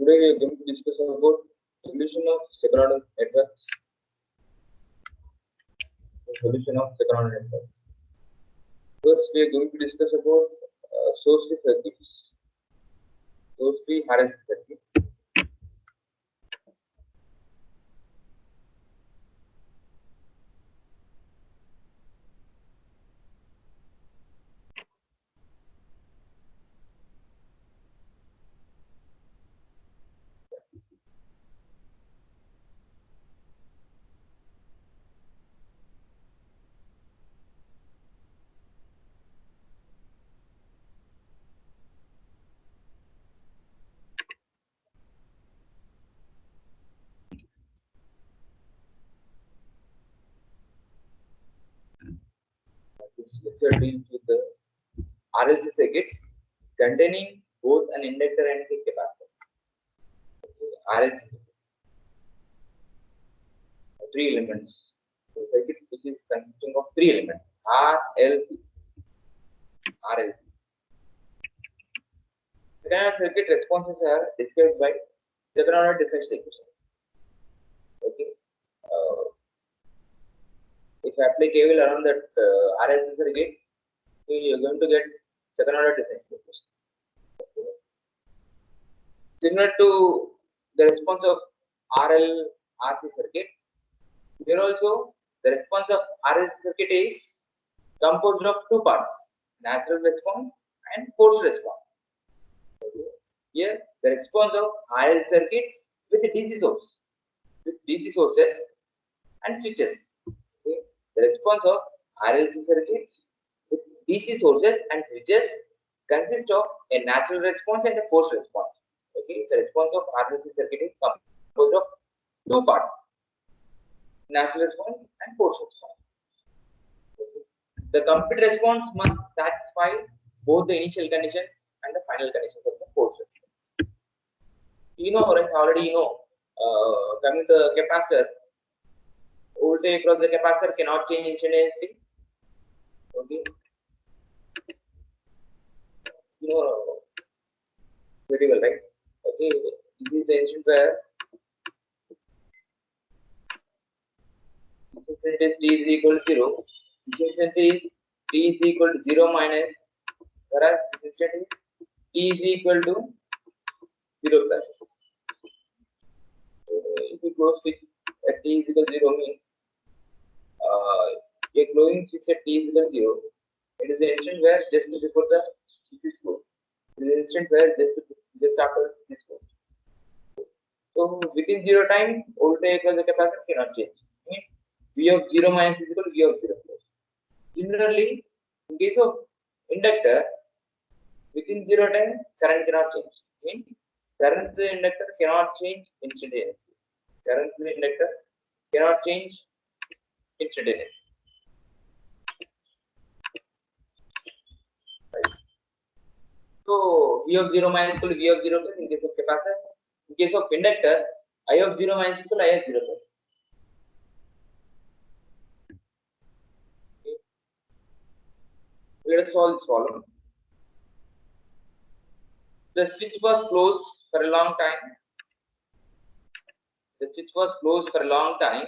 Today we are going to discuss about solution of second order networks. The solution of second order network. First, we are going to discuss about source-free circuits. Source-free RLC circuit. This lecture deals with the RLC circuits containing both an inductor and a capacitor. RLC three elements. The circuit which is consisting of three elements. RLC. The kind of circuit responses are described by second order differential equations. Okay. If I apply KVL around that RLC circuit, so you are going to get second order differential equation. Okay. Similar to the response of RC circuit, here also the response of RLC circuit is composed of two parts: natural response and forced response. Okay. Here the response of RLC circuits with DC sources and switches. Okay. The response of RLC circuits with DC sources and switches consists of a natural response and a forced response. Okay. The response of RLC circuit is composed of two parts: natural response and forced response. Okay. The complete response must satisfy both the initial conditions and the final conditions of the forced response. You know, right? Already you know. Coming to the capacitor, voltage across the capacitor cannot change instantaneously. Okay. You know very well, right? Okay. This is the instant where this instant is t is equal to 0. This instant is t is equal to 0 minus, whereas this instant is t is equal to 0 plus. If you close switch at t is equal to 0 means a closing switch at t is equal to 0. It is the instant where just before the switch is closed. It is the instant where just after this closed. So within 0 time, voltage across the capacitor cannot change. Means V of 0 minus is equal to V of 0 plus. Similarly, in case of inductor, within 0 time, current cannot change. Means current through inductor cannot change instantaneously. Current through inductor cannot change instantaneously. Right. So V of 0 minus equal to V of 0 plus in case of capacitor. In case of inductor, I of 0 minus equal to I of 0 plus. Okay. Let us solve this problem. The switch was closed for a long time. The switch was closed for a long time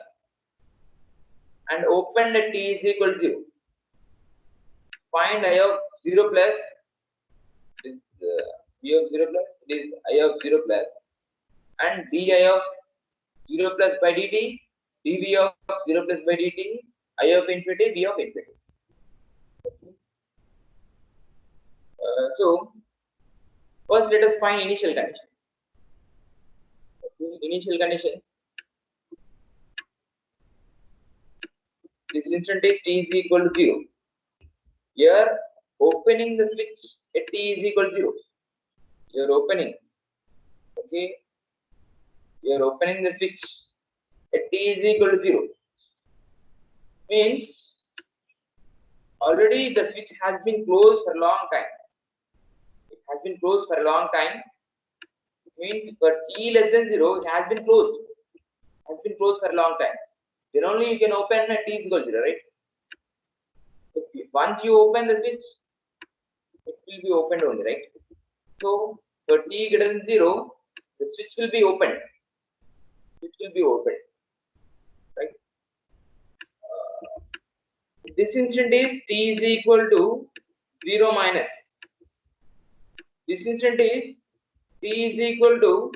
and opened at t is equal to 0. Find I of 0 plus is V of 0 plus, it is I of 0 plus, and di of 0 plus by dt, dv of 0 plus by dt, I of infinity, v of infinity. So first let us find initial condition. Okay. Initial condition. This instant is t is equal to 0. Here opening the switch at t is equal to 0. You are opening. Okay. You are opening the switch at t is equal to 0. Means already the switch has been closed for a long time. It has been closed for a long time. Means for t less than 0, it has been closed. It has been closed for a long time. Then only you can open at t is equal to 0, right? Once you open the switch, it will be opened only, right? So for t greater than 0, the switch will be open. Switch will be open, right? This instant is t is equal to 0 minus. This instant is t is equal to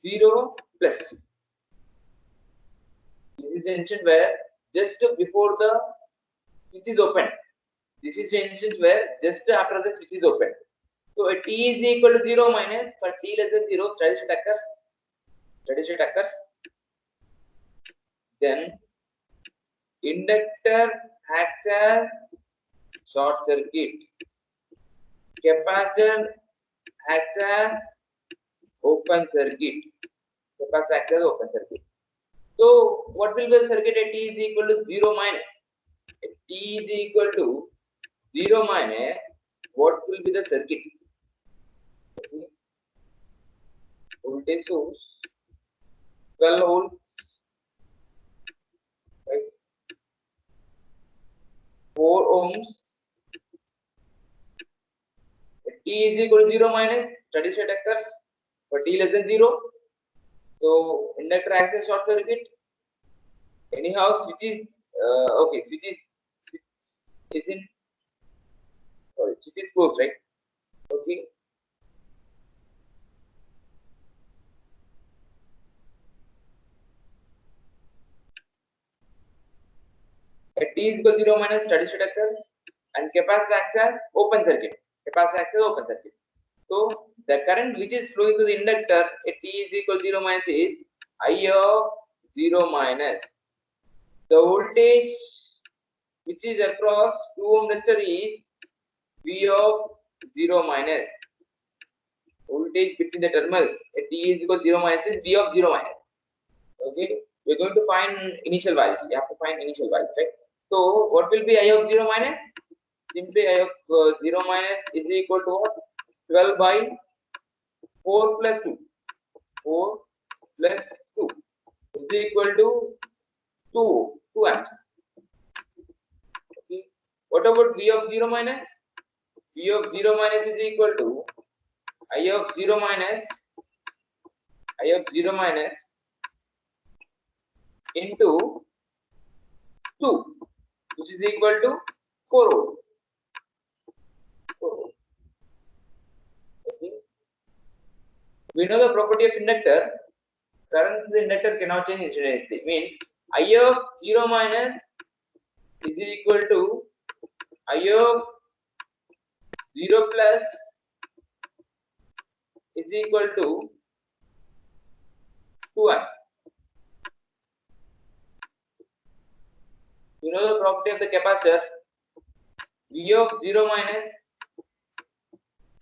0 plus. This is the instant where just before the switch is open. This is the instant where just after the switch is open. So a t is equal to 0 minus, for t less than 0, steady state occurs. Steady state occurs. Then inductor acts as short circuit. Capacitor acts as open circuit. Capacitor acts as open circuit. So what will be the circuit at t is equal to 0 minus? At t is equal to 0 minus, what will be the circuit? Okay. Voltage source 12 volts, right? 4 ohms. At t is equal to 0 minus, steady state occurs for t less than 0. So inductor acts as short circuit. Anyhow, switch is okay. Switch is in switch is closed, right? Okay. At t is equal to 0 minus, steady state occurs, and capacitor acts as open circuit. Capacitor acts as open circuit. So the current which is flowing through the inductor at t is equal to 0 minus is I of 0 minus. The voltage which is across 2 ohm resistor is V of 0 minus. Voltage between the terminals at t is equal to 0 minus is V of 0 minus. Okay, we're going to find initial values. You have to find initial values, right? So what will be I of 0 minus? Simply I of 0 minus is equal to what? 12 by 4 plus 2. 4 plus 2 is equal to 2 amps. Okay. What about V of 0 minus? V of 0 minus is equal to I of 0 minus into 2, which is equal to 4 volts. 4 volts. Okay. We know the property of inductor. Current in the inductor cannot change instantaneously. Means I of 0 minus is equal to I of 0 plus is equal to 2 amps. You know the property of the capacitor. V of 0 minus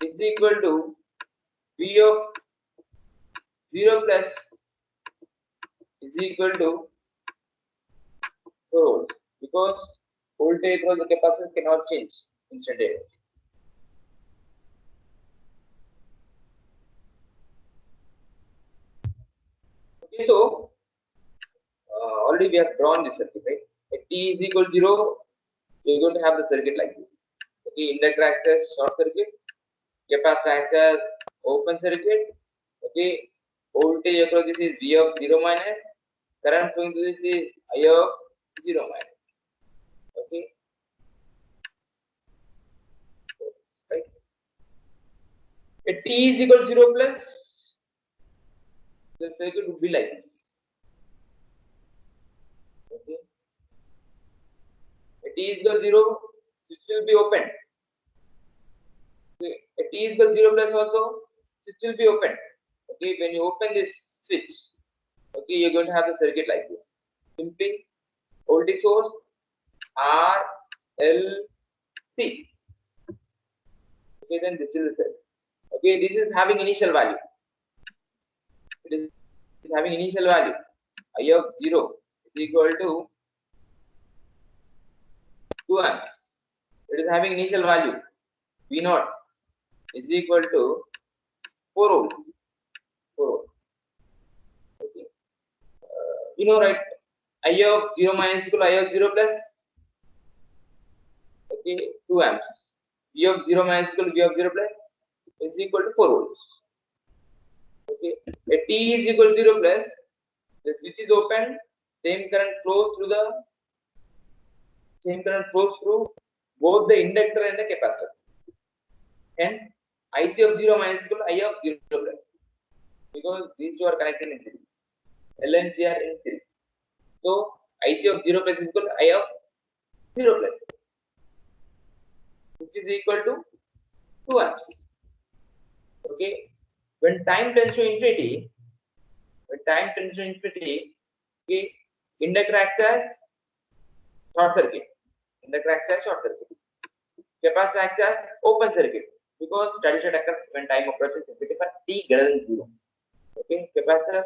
is equal to V of 0 plus is equal to 4 volts, because voltage across the capacitor cannot change instantaneously. Okay, so already we have drawn this circuit, right? At t is equal to 0, we are going to have the circuit like this. Okay, inductor acts as short circuit, capacitor acts as open circuit. Okay, voltage across this is V of 0 minus, current flowing through this is I of 0 minus. Okay, right? At t is equal to 0 plus, the circuit would be like this. Okay, at t is equal to 0, switch will be open. Okay. At t is equal to 0 plus also, switch will be open. Okay, when you open this switch, okay, you're going to have the circuit like this. Simply voltage source R L C. Okay, then this is the circuit. Okay, this is having initial value. It is having initial value. I of 0 is equal to 2 amps. It is having initial value. V naught is equal to 4 volts. 4 volts. Okay. You know, right? I of 0 minus equal to I of 0 plus. Okay, 2 amps. V of 0 minus equal to V of 0 plus is equal to 4 volts. Okay, a T is equal to 0 plus the switch is open, same current flows through both the inductor and the capacitor. Hence, IC of 0 minus equal to I of 0 plus, because these two are connected in series. L and C are in series. So IC of 0 plus is equal to I of 0 plus, which is equal to 2 amps. Okay, when time tends to infinity, okay, inductor acts as short circuit. Capacitor acts as open circuit, because steady state occurs when time approaches infinity for t greater than 0. Okay, capacitor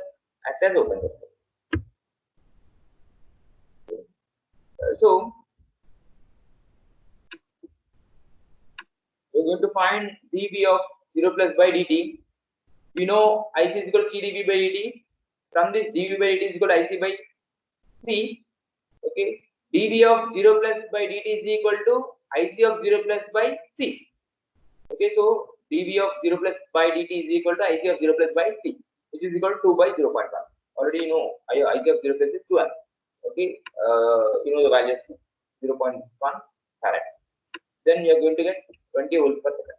acts as open circuit. So we're going to find dV of 0 plus by dt. We know IC is equal to C dV by dt. From this, dV by dt is equal to IC by C. Okay, dV of 0 plus by dt is equal to IC of 0 plus by C. Okay, so dV of 0 plus by dt is equal to IC of 0 plus by C, which is equal to 2 by 0.1. Already you know IC of 0 plus is 2 amps. Okay, you know the value of 0.1 farads. Then you are going to get 20 volts per second.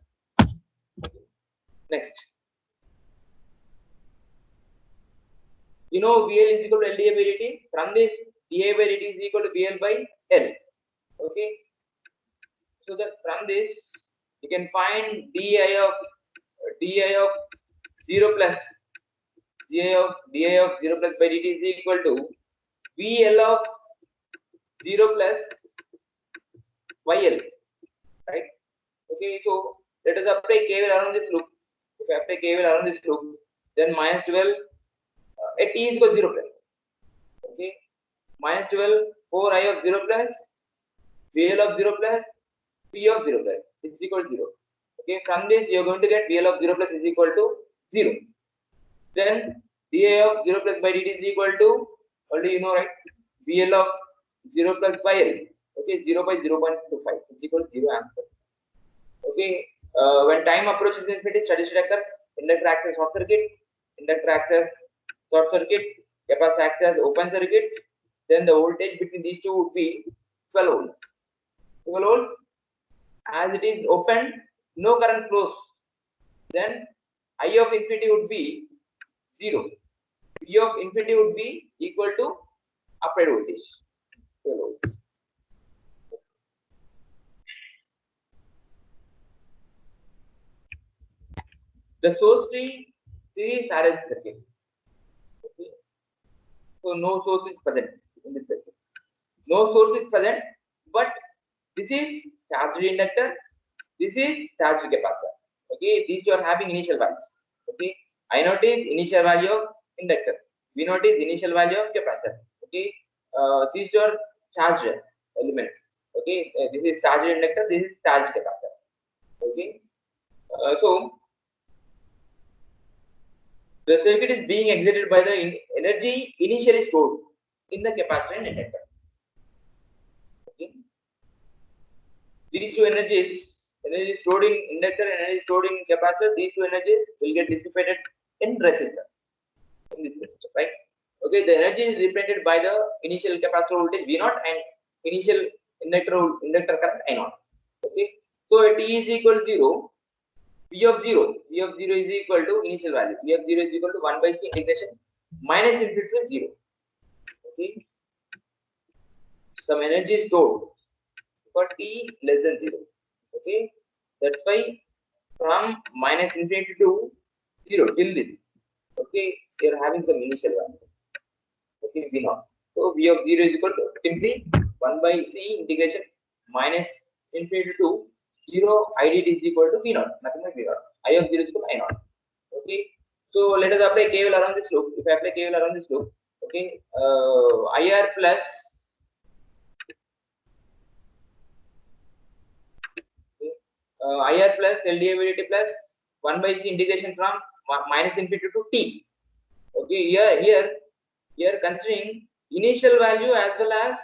Next, you know VL is equal to LdA by dt. From this, dA by dt is equal to VL by L. Okay, so that from this you can find di of 0 plus di of 0 plus by dt is equal to VL of 0 plus YL, right? Okay, so let us apply KVL around this loop. If I apply KVL around this loop, then minus 12 at t is equal to 0 plus. Okay, minus 12 4 I of 0 plus VL of 0 plus P of 0 plus is equal to 0. Okay, from this you are going to get VL of 0 plus is equal to 0. Then dA of 0 plus by dt is equal to, already you know, right? VL of 0 plus by L. Okay, 0 by 0.25 is equal to 0 amps. Okay, when time approaches infinity, steady state occurs. Inductor acts as short circuit. Capacitor acts as open circuit. Then the voltage between these two would be 12 volts. 12 volts. As it is open, no current flows. Then I of infinity would be 0. V of infinity would be equal to applied voltage. 12 volts. The source tree series RLC circuit. Okay. So no source is present in this circuit. No source is present, but this is charged inductor, this is charged capacitor. Okay, these two are having initial values. Okay, I naught is initial value of inductor, V naught is initial value of capacitor. Okay, these two are charged elements. Okay, this is charged inductor, this is charged capacitor. Okay, so the circuit is being excited by the energy initially stored in the capacitor and inductor. Okay. These two energies, energy stored in inductor and energy stored in capacitor, these two energies will get dissipated in resistor, in this resistor, right? Okay, the energy is represented by the initial capacitor voltage V naught and initial inductor current I naught. Okay, so at T is equal to 0, V of 0 is equal to initial value. V of 0 is equal to 1 by C integration minus infinity to 0. Okay, some energy is stored for t less than 0. Okay, that's why from minus infinity to 0 till this. Okay, you are having some initial value. Okay, V naught. So V of 0 is equal to simply 1 by C integration minus infinity to 0 IDT is equal to V naught, nothing but V naught. I of 0 is equal to I naught. Okay, so let us apply KVL around this loop. If I apply KVL around this loop, okay, IR plus IR plus LDA by dt plus 1 by C integration from minus infinity to T. Okay, here considering initial value as well as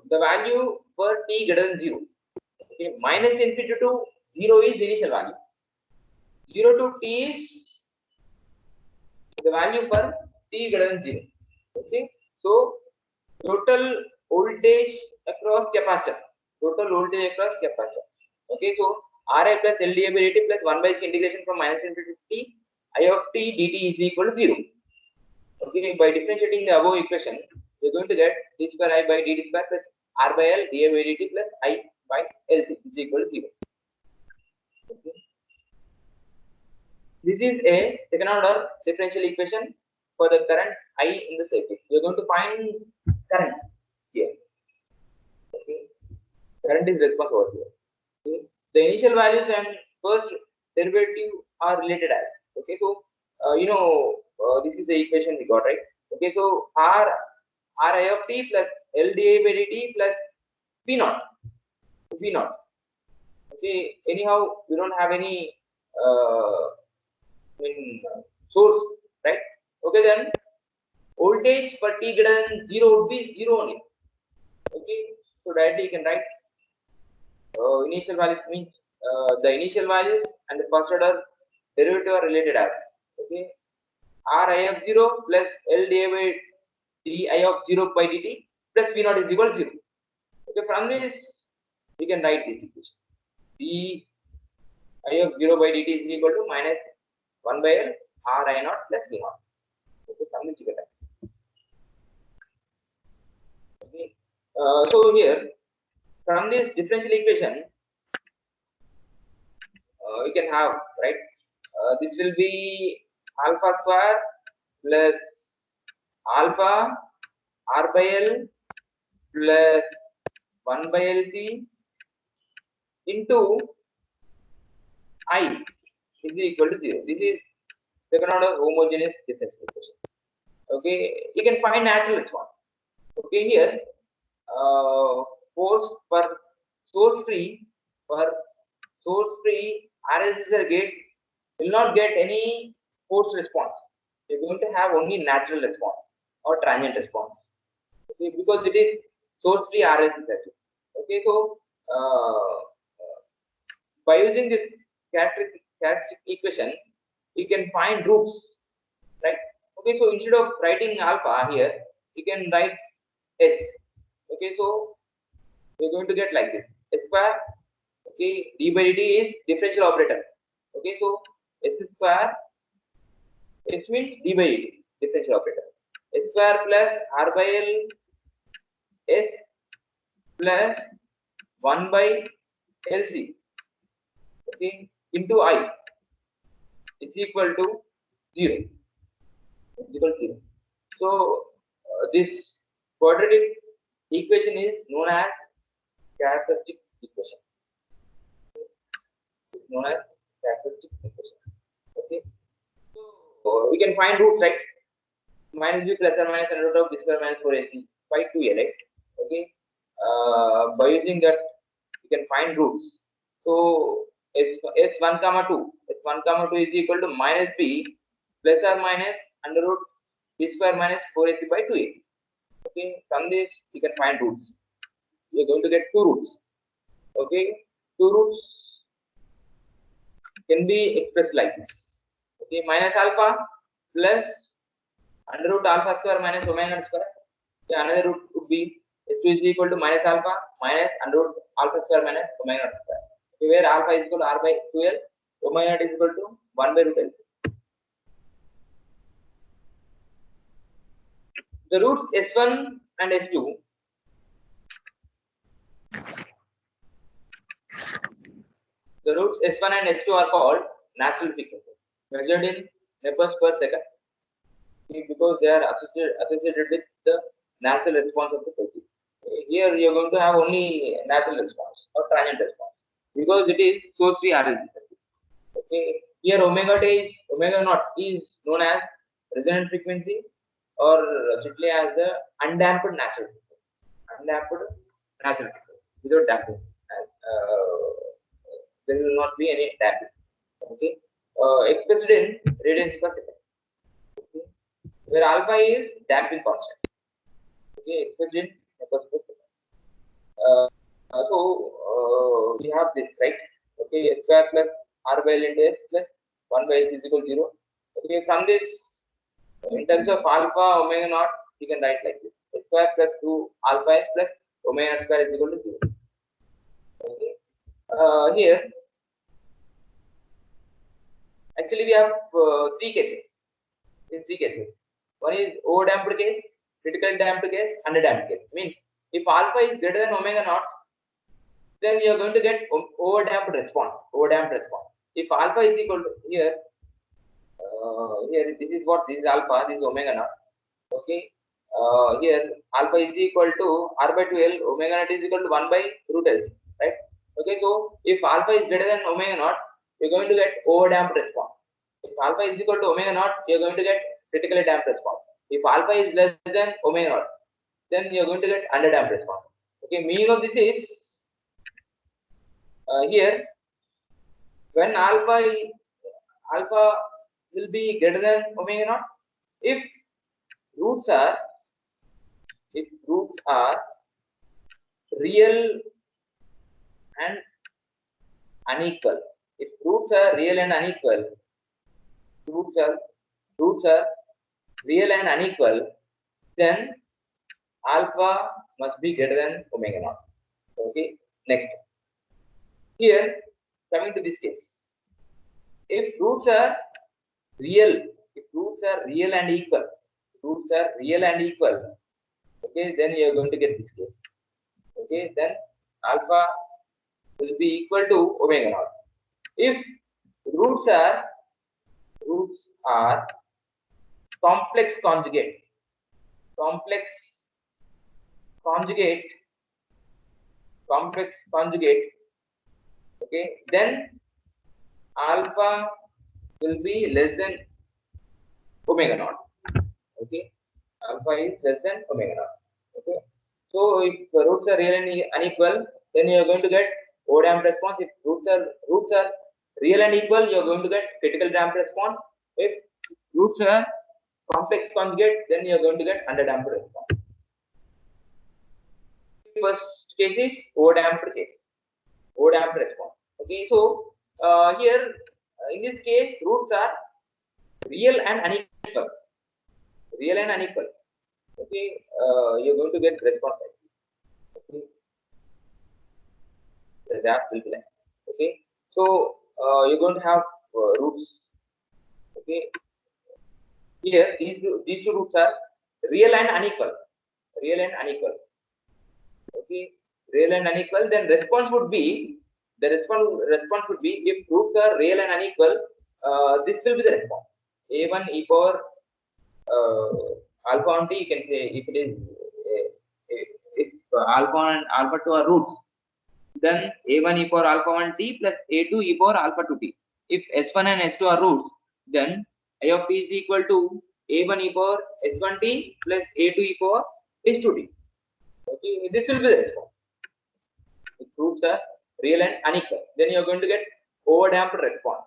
the value for T greater than 0. Okay, minus infinity to 0 is initial value. 0 to t is the value for t greater than 0. Okay, so total voltage across capacitor. Total voltage across capacitor. Okay, so Ri plus LdA by dt plus 1 by c integration from minus infinity to t I of t dt is equal to 0. Okay, by differentiating the above equation, we are going to get d square I by dt square plus R by L dA by dt plus I by LC is equal to 0. Okay. This is a second order differential equation for the current I in the circuit. We are going to find current here. Okay. Current is response over here. Okay. The initial values and first derivative are related as. Okay, so this is the equation we got, right? Okay, so I of t plus LdA by dt plus P naught. P naught. Okay, anyhow, we don't have any source, right? Okay, then voltage for t greater than 0 would be 0 only. Okay, so directly you can write initial values means the initial values and the first order derivative are related as. Okay, Ri of 0 plus LdA by di of 0 by dt plus V naught is equal to 0. Okay, from this we can write this equation. di of 0 by dt is equal to minus 1 by L Ri naught plus V naught. Okay, from this you can write. Okay, so here from this differential equation we can have, right, this will be alpha square plus alpha R by L plus 1 by LC into I is equal to 0. This is second order homogeneous differential equation. Okay, you can find natural response. Okay, here force per source free RLC circuit will not get any force response. You're going to have only natural response or transient response. Okay, because it is source free RLC circuit. Okay, so by using this characteristic equation, you can find roots, right? Okay, so instead of writing alpha here, you can write S. Okay, so we're going to get like this: S square. Okay, d by dt is differential operator. Okay, so S square, S means d by dt, differential operator. S square plus R by L S plus 1 by LC. Okay, into I is equal to 0. Is equal to 0. So this quadratic equation is known as characteristic equation. It's known as characteristic equation. Okay. So we can find roots, right? Minus b plus or minus under root of b square minus 4ac by 2a, right? Okay. By using that, you can find roots. So s1 comma 2, s1 comma 2 is equal to minus b plus or minus under root b square minus 4ac by 2a. Okay, from this you can find roots. You are going to get two roots. Okay, two roots can be expressed like this. Okay, minus alpha plus under root alpha square minus omega naught square. Okay, another root would be s2 is equal to minus alpha minus under root alpha square minus omega naught square. Okay, where alpha is equal to r by 2l, omega naught is equal to 1 by root l. The roots s1 and s2 and s2 are called natural frequencies measured in meters per second. Because they are associated with the natural response of the circuit. Here you are going to have only natural response or transient response because it is source free RLC circuit. Okay, here omega naught is known as resonant frequency or simply as the undamped natural frequency. Undamped natural frequency without damping. There will not be any damping. Okay, expressed in radians per second. Okay, where alpha is damping constant. Okay, expressed in meters per second. So we have this, right? Okay, s square plus r by L into s plus 1 by s is equal to 0. Okay, from this, in terms of alpha omega naught, you can write like this: s square plus 2 alpha s plus omega naught square is equal to 0. Okay, here actually we have three cases. In three cases, one is overdamped case, critical damped case, underdamped case. Means if alpha is greater than omega naught, then you are going to get overdamped response. Overdamped response. If alpha is equal to here, here this is what, this is alpha, this is omega naught. Okay, here alpha is equal to r by 2 l, omega naught is equal to 1 by root l, right? Okay, so if alpha is greater than omega naught, you're going to get overdamped response. If alpha is equal to omega naught, you're going to get critically damped response. If alpha is less than omega naught, then you're going to get underdamped response. Okay, meaning of this is here when alpha will be greater than omega naught if roots are real and unequal. If roots are real and unequal, roots are real and unequal, then alpha must be greater than omega naught. Okay, next. Here, coming to this case, if roots are real, and equal, okay, then you are going to get this case. Okay, then alpha will be equal to omega naught. If roots are complex conjugate, okay, then alpha will be less than omega naught. Okay, alpha is less than omega naught. Okay, so if the roots are real and unequal, then you are going to get overdamped response. If roots are real and equal, you are going to get critical damped response. If roots are complex conjugate, then you are going to get underdamped response. First case is overdamped response. Okay, so here in this case, roots are real and unequal. Okay, you're going to get response. Okay, the graph will be like. Okay, so you're going to have roots. Okay, here these two roots are real and unequal. Okay, real and unequal. Then response would be if roots are real and unequal. This will be the response. A1 e power alpha on t. You can say if it is if alpha and alpha 2 are roots, then a1 e power alpha 1 t plus a2 e power alpha 2 t. If s1 and s2 are roots, then I of t is equal to a1 e power s1 t plus a2 e power s2 t. Okay, this will be the response. If roots are real and unequal, then you are going to get overdamped response.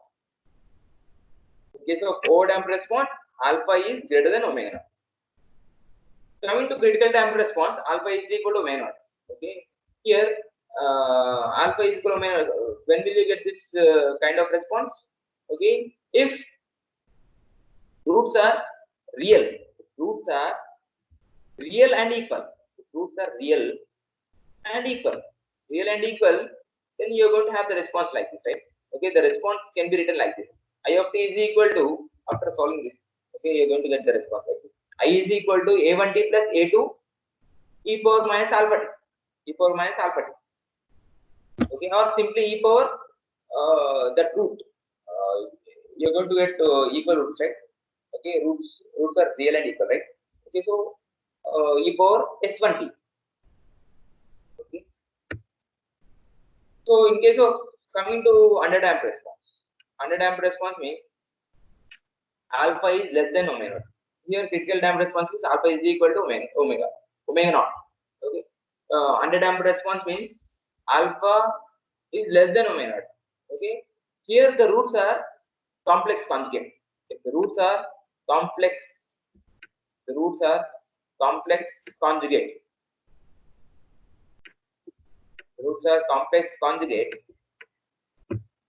In case of overdamped response, alpha is greater than omega naught. Coming to critical damped response, alpha is equal to omega naught. Okay, here alpha is equal to omega naught. When will you get this kind of response? Okay, if roots are real and equal, then you are going to have the response like this, right? Okay, the response can be written like this: I of t is equal to, after solving this, okay, you are going to get the response like this: I is equal to a1 t plus a2 e power minus alpha t, okay, or simply e power that root. You are going to get equal roots, right? Okay, roots are real and equal, right? Okay, so e power s1 t. Okay, so in case of coming to underdamped response means alpha is less than omega naught. Here critical damped response is alpha is equal to omega naught. Okay, underdamped response means alpha is less than omega naught. Okay, here the roots are complex conjugate. If the roots are complex conjugate. Roots are complex conjugate.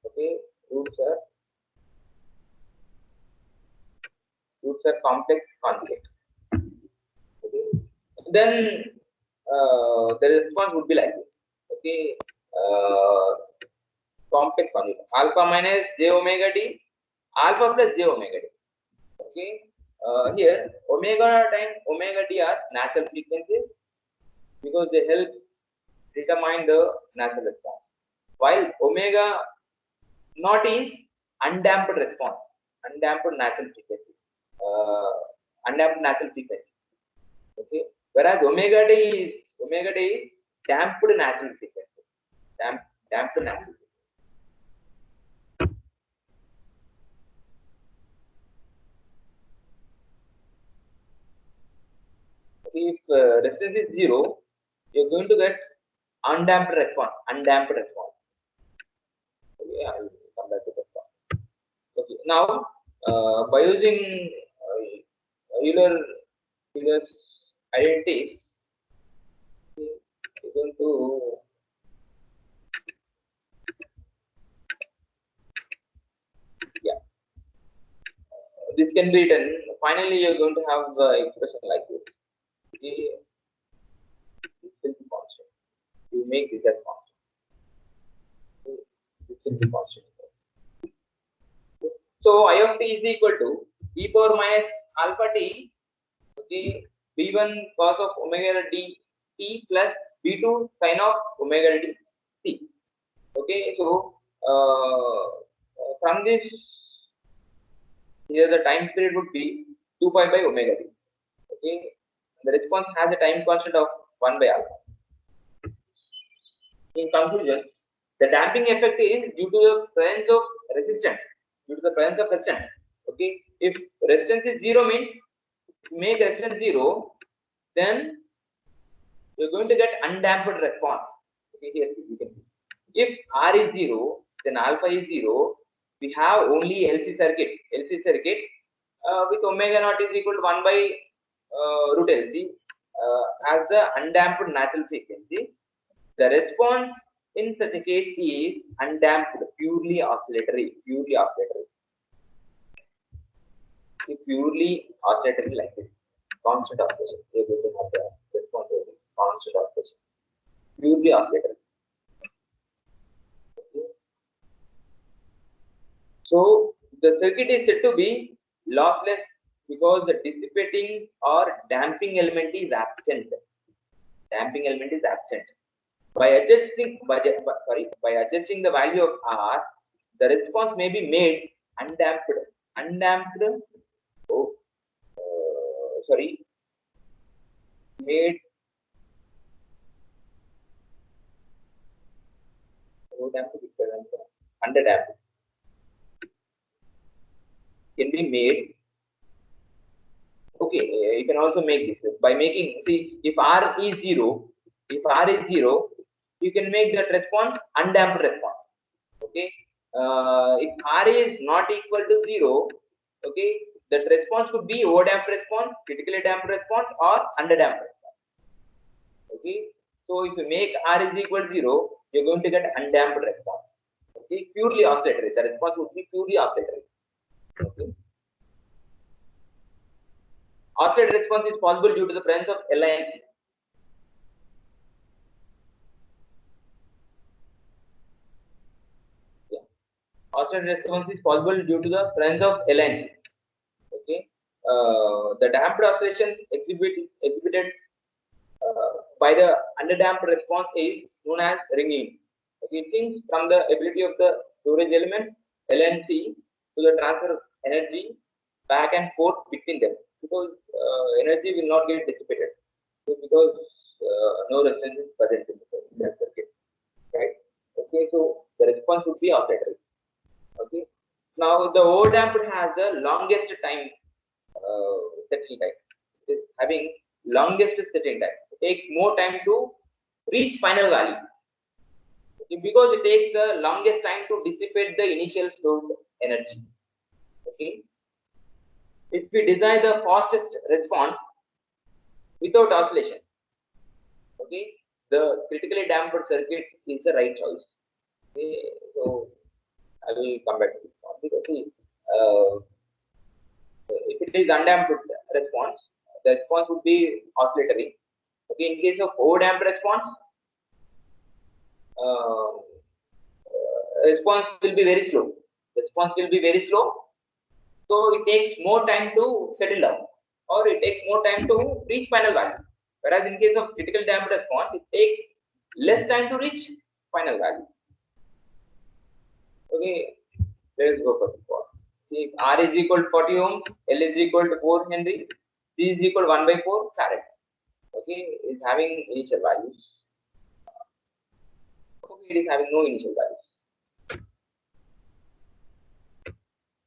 Okay, roots are roots are complex conjugate. Okay. Then the response would be like this. Okay. Complex conjugate. Alpha minus j omega d, alpha plus j omega d. Okay. Here omega times omega d are natural frequencies because they help determine the natural response, while omega naught is undamped response, undamped natural frequency, uh, undamped natural frequency. Okay, whereas omega d is damped natural frequency, damped natural frequency. If resistance is 0, you're going to get undamped response, undamped response. Okay, I will come back to that one. Okay, now by using Euler's identities, we're going to this can be written. Finally, you're going to have the expression like this. Okay, this will be constant. You make this as constant. Okay, this will be constant. So I of t is equal to e power minus alpha t. Okay, b1 cos of omega d t plus b2 sin of omega d t. Okay, so from this, here the time period would be 2 pi by omega t. Okay, the response has a time constant of 1 by alpha. In conclusion, the damping effect is due to the presence of resistance. Due to the presence of resistance. Okay, if resistance is 0 means make resistance 0, then you're going to get undamped response. Okay, here you can see. If R is 0, then alpha is 0. We have only LC circuit. LC circuit with omega naught is equal to 1 by root LC as the undamped natural frequency. The response in such a case is undamped, purely oscillatory, purely oscillatory. Purely oscillatory like this, constant oscillation. You're going to have the response of constant oscillation, purely oscillatory. Okay. So the circuit is said to be lossless because the dissipating or damping element is absent. Damping element is absent. By adjusting the value of R, the response may be made undamped. Undamped. Oh, sorry. Made. Underdamped. Can be made. Okay, you can also make this by making. See, if R is 0, you can make that response undamped response. Okay, if R is not equal to 0, okay, that response could be overdamped response, critically damped response, or underdamped response. Okay, so if you make R is equal to 0, you're going to get undamped response. Okay, purely oscillatory. The response would be purely oscillatory. Okay. Oscillator response is possible due to the presence of L and C. Yeah. Oscillator response is possible due to the presence of L and C. Okay. The damped oscillation exhibited by the underdamped response is known as ringing. Okay. It comes from the ability of the storage element L and C to the transfer energy back and forth between them, because energy will not get dissipated, because no resistance is present in the circuit, right? Okay, so the response would be oscillatory. Okay, now the overdamped has the longest time settling time. It is having longest settling time. It takes more time to reach final value. Okay, because it takes the longest time to dissipate the initial stored energy. Okay, if we design the fastest response without oscillation, okay, the critically damped circuit is the right choice. Okay, so I will come back to this one because see, if it is undamped response, the response would be oscillatory. Okay, in case of overdamped response, response will be very slow. Response will be very slow, so it takes more time to settle down, or it takes more time to reach final value. Whereas in case of critical damped response, it takes less time to reach final value. Okay, let's go for the plot. See, R is equal to 40 ohms, L is equal to 4 Henry, C is equal to 1 by 4 farads. Okay, is having initial values. Okay, it is having no initial values.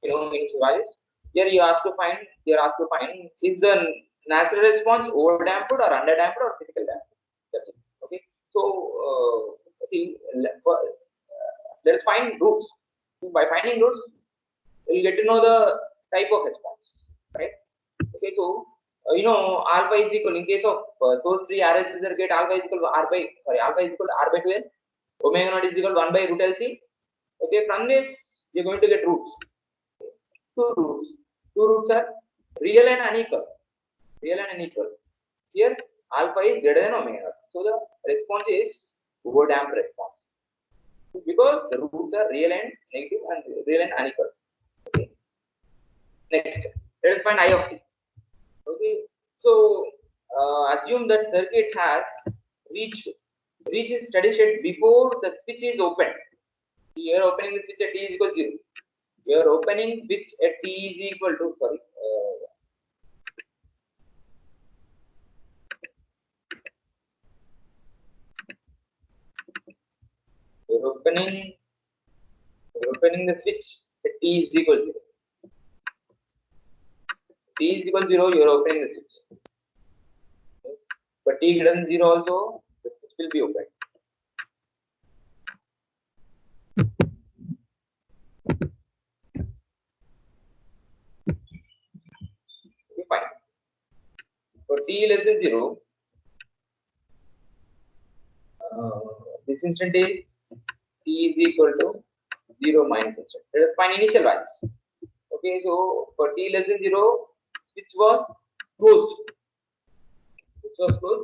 Initial values. Here you ask to find. Is the natural response overdamped or underdamped or critical damped? That's it. Okay. So let's find roots. So by finding roots, we'll get to know the type of response, right? Okay. So alpha is equal in case of those three RLC circuit. Alpha is equal to R by 2L. Omega naught is equal to 1 by root LC. Okay. From this, you're going to get roots. Two roots are real and unequal. Here alpha is greater than omega naught. So the response is overdamped response because the roots are real and negative and real and unequal. Okay. Next, let us find I of t. Okay. So assume that circuit has reached steady state before the switch is opened. You are opening the switch at t is equal to 0. You are opening switch at t is equal to you're opening the switch at t is equal to 0. T is equal to 0, you are opening the switch. But t greater than 0 also, the switch will be open. Okay, fine. For t less than 0, this instant is t is equal to 0 minus instant. Let us find initial values. Okay, so for t less than 0, switch was closed.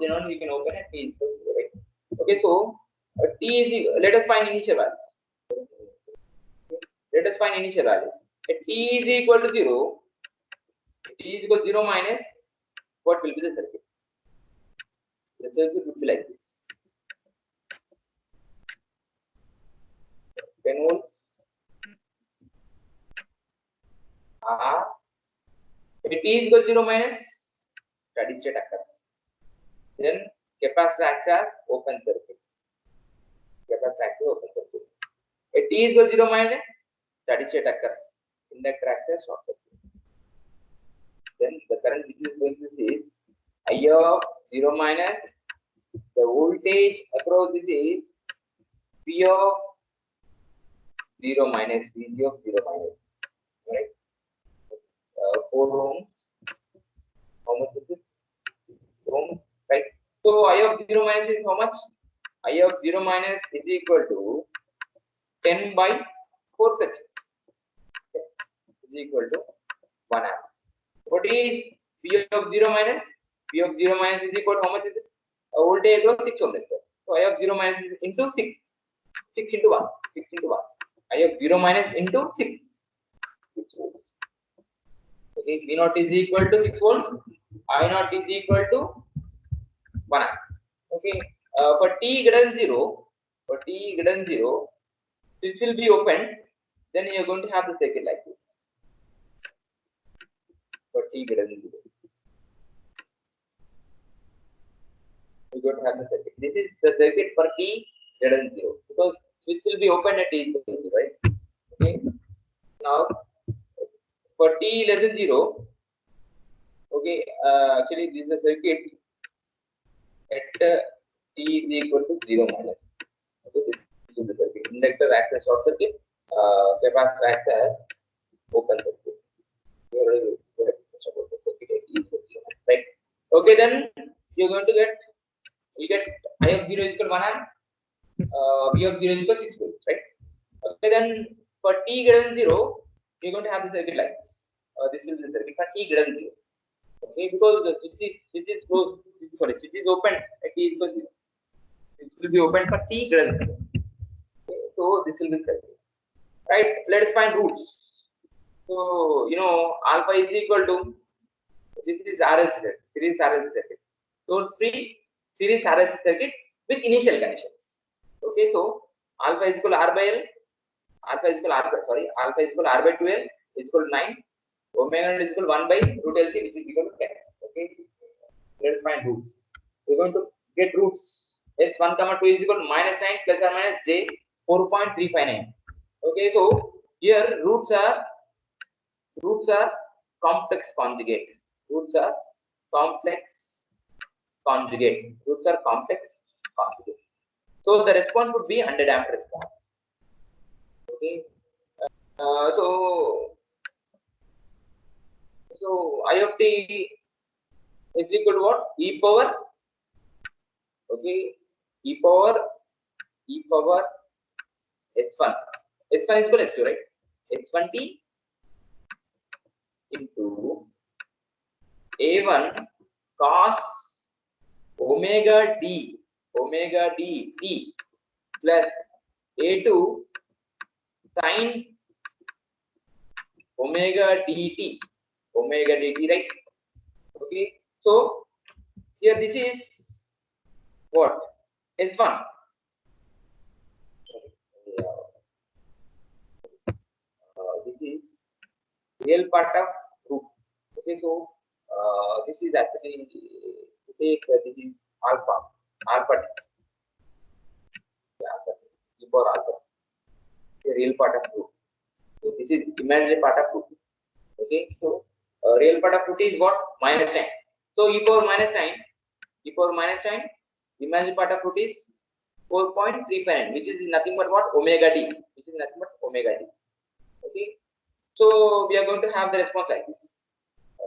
Then only we can open at t is equal to 0, right? Okay, so let us find initial values. At t is equal to 0, minus what will be the circuit? The circuit would be like this. 10 volts R. At t is equal to 0 minus steady state occurs. Then capacitor acts as open circuit. At t is equal to 0 minus steady state occurs. Inductor acts as short circuit. Then the current which is going to is I of 0 minus the voltage across this is P of 0 minus Vg of 0 minus, right? 4 ohms. How much is this? Ohms, right? So I of 0 minus is how much? I of 0 minus is equal to 10 by 4 fetches. Okay. Is equal to 1 amp. What is P of 0 minus? P of 0 minus is equal to how much is it? Voltage across 6 ohms. So I of 0 minus is into 6. 6 into 1. 6 into 1. I of 0 minus into 6. 6 volts. Okay, V naught is equal to 6 volts. I naught is equal to 1 amp. Okay. For t greater than 0, this will be opened. Then you are going to have the circuit like this. For t greater than 0. You are going to have the circuit. This is the circuit for t greater than 0 because switch will be opened at t equal to 0, right? Okay. Now for t less than 0, okay, actually this is the circuit at t is equal to 0 minus. Okay, this is the circuit. Inductor acts as short circuit, capacitor acts as open circuit. Right? Okay, then you're going to get I of 0 is equal to 1 amp, V of 0 is equal to 6 volts, right? Okay, then for t greater than 0, you're going to have the circuit like this. this will be the circuit for t greater than 0. Okay, because the switch is closed, sorry, switch is open at t equals 0. It will be open for t greater than 0. Okay, so this will be circuit. Right, let us find roots. So you know alpha is equal to, this is RLC circuit, series RLC circuit. So free series RLC circuit with initial conditions. Okay, so alpha is equal to R by L, alpha is equal to R by, sorry, alpha is equal to R by 12 is equal to 9, omega naught is equal to 1 by root LC, which is equal to 10. Okay, let's find roots. We're going to get roots. X1 comma 2 is equal to minus 9 plus or minus J 4.359. Okay, so here roots are complex conjugate. Roots are complex conjugate. Roots are complex conjugate. So the response would be underdamped response. Okay. So I of t is equal to what? E power. Okay. E power h1. H1 is equal to h2, right? h1t into a1 cos omega d t plus a2 sin omega dt, right? Okay, so here this is what? S1. This is real part of root. Okay, so this is actually, take this is alpha t for alpha, the real part of root. So this is imaginary part of root. Okay, so real part of root is what? Minus 9. So e power minus 9, imaginary part of root is 4.359, which is nothing but what? Omega d, okay. So we are going to have the response like this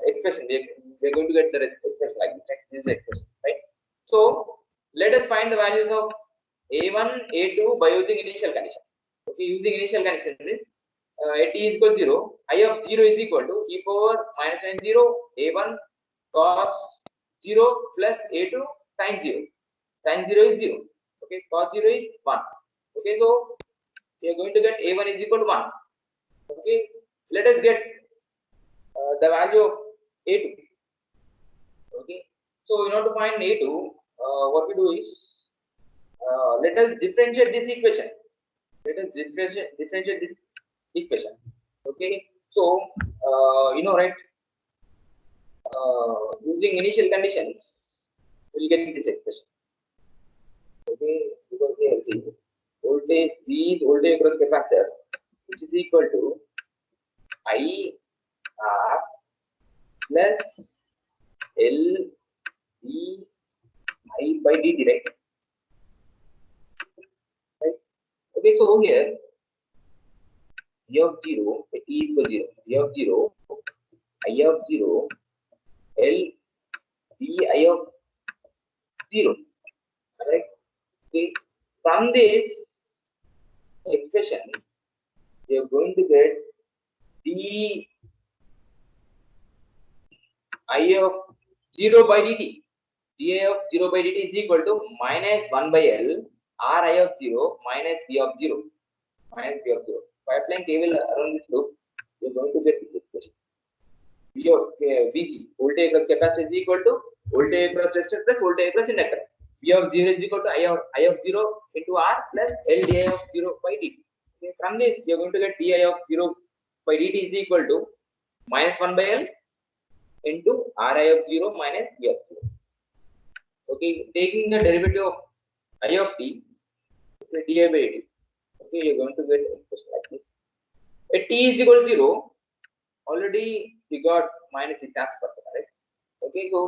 expression. We are going to get the expression like this, right? This is the expression, right? So let us find the values of a1 a2 by using initial condition. Okay, using initial condition is at t is equal to 0, I of 0 is equal to e power minus sin 0 a1 cos 0 plus a2 sin 0. Sin 0 is 0. Okay, cos 0 is 1. Okay, so we are going to get a1 is equal to 1. Okay, let us get the value of a2. Okay, so in order to find a2, what we do is let us differentiate this equation. Okay, so you know, right, using initial conditions we'll get this expression. Okay, because here see voltage V is voltage across capacitor, which is equal to I R plus L D I by dt, right? Okay, so here V of 0, T is equal to 0. V of 0, I of 0, L D I of 0. Right? Okay. From this expression, we are going to get d I of 0 by dt. d I of 0 by dt is equal to minus 1 by L R I of 0 minus V of 0. By applying KVL around this loop, we are going to get this expression. V of VC, voltage across capacitor, is equal to voltage across resistor plus voltage across inductor. V of 0 is equal to I of 0 into R plus L di of 0 by dt. Okay, from this, we are going to get di of 0 by dt is equal to minus 1 by L into Ri of 0 minus V of 0. Okay, taking the derivative of I of t, okay, di by dt. Okay, you are going to get expression like this. At t is equal to 0, already we got minus 6 amps per second, right? Okay, so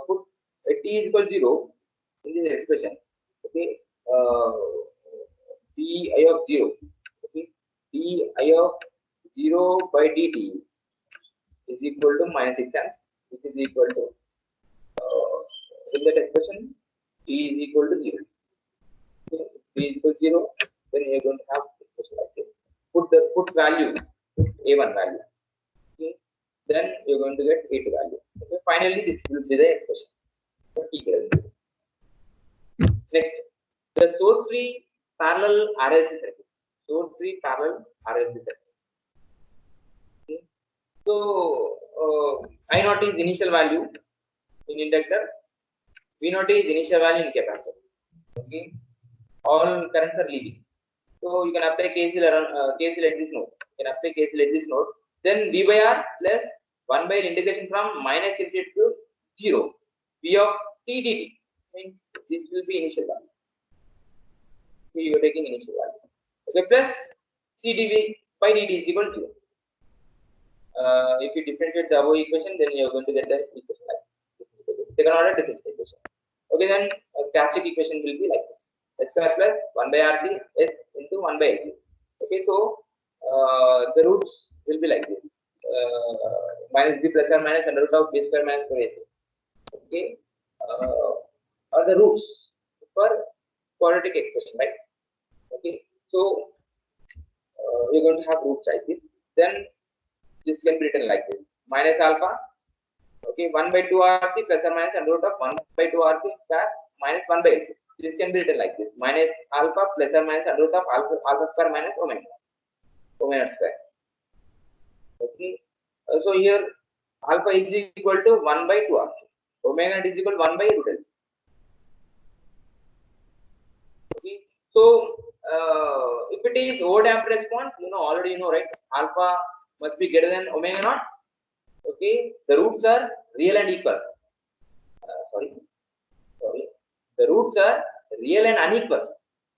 put at t is equal to 0 in this expression. Okay, di of 0. Okay, di of 0 by dt is equal to minus 6 amps, which is equal to in that expression t is equal to 0. Okay, t is equal to 0, then you are going to have expression like this. Put value, put a1 value. Okay, then you're going to get A2 value. Okay, finally this will be the expression for t greater than 0. Next, the source free parallel RLC circuit. Source free parallel RLC circuit. Okay. So I naught is initial value in inductor, V naught is initial value in capacitor. Okay, all currents are leaving. So you can apply KCL around KCL at this node. You can apply KCL at this node. Then V by R plus 1 by integration from minus infinity to 0. V of t dt. Means this will be initial value. So you are taking initial value. Okay, plus C dV by dt is equal to 0. If you differentiate the above equation, then you are going to get the equation like this. Second order differential equation. Okay, then classic equation will be like this: s square plus 1 by RT s into 1 by LC. Okay, so the roots will be like this: minus b plus or minus under root of b square minus 4ac. Okay, are the roots for quadratic expression, right? Okay, so we're going to have roots like this. Then this can be written like this: minus alpha. Okay, 1 by 2 RC plus or minus under root of 1 by 2 RC square minus 1 by LC. This can be written like this: minus alpha plus or minus under root of alpha square minus omega square. Okay, so here alpha is equal to 1 by 2 RC. Omega is equal to 1 by root LC. Okay, so if it is O-damped response, already you know, right? Alpha must be greater than omega naught. Okay, the roots are real and equal. Sorry. The roots are real and unequal.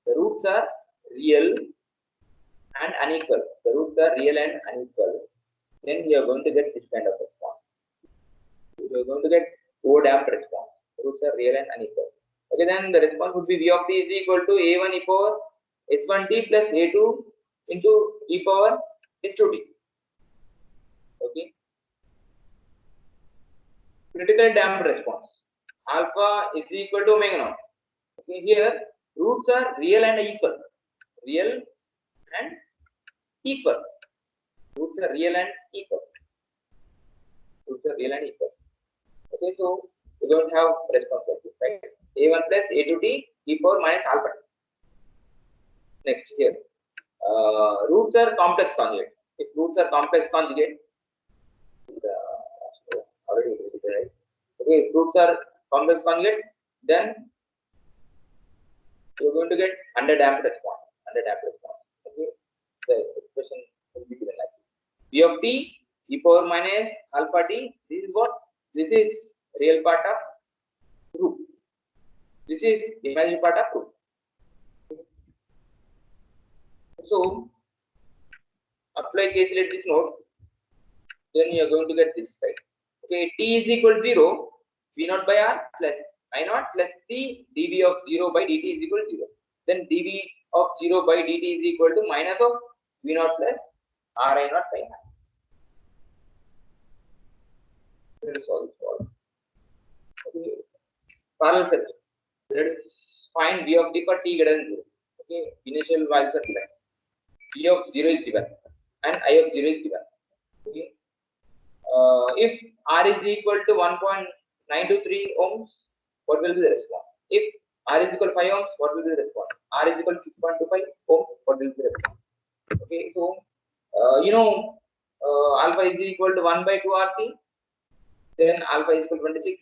The roots are real and unequal. The roots are real and unequal. Then you are going to get this kind of response. You are going to get O-damped response. The roots are real and unequal. Okay, then the response would be V of t is equal to A1 e power S1t plus A2 into e power S2t. Okay. Critical damped response. Alpha is equal to omega naught. Okay, here roots are real and equal. Real and equal. Roots are real and equal. Roots are real and equal. Okay, so we don't have response like this, right? A1 plus A2t e power minus alpha. Next here, roots are complex conjugate. If roots are complex conjugate, already right? Okay, if roots are complex conjugate, then you're going to get underdamped response. Okay, the expression will be given like this: V of t e power minus alpha t. This is what? This is real part of root. This is imaginary part of root. So apply KCL at this node, then you are going to get this, right? Okay, t is equal to 0, V naught by R plus I naught plus C dV of 0 by dt is equal to 0. Then dV of 0 by dt is equal to minus of V naught plus R I naught by R. Let us solve this problem. Okay, parallel circuit. Let us find V of t for t greater than 0. Okay, initial values are given. V of 0 is given and I of 0 is given. Okay. If R is equal to 1.923 ohms, what will be the response? If R is equal to 5 ohms, what will be the response? R is equal to 6.25 ohms, what will be the response? Okay, so alpha is equal to 1 by 2 RC, then alpha is equal to 26,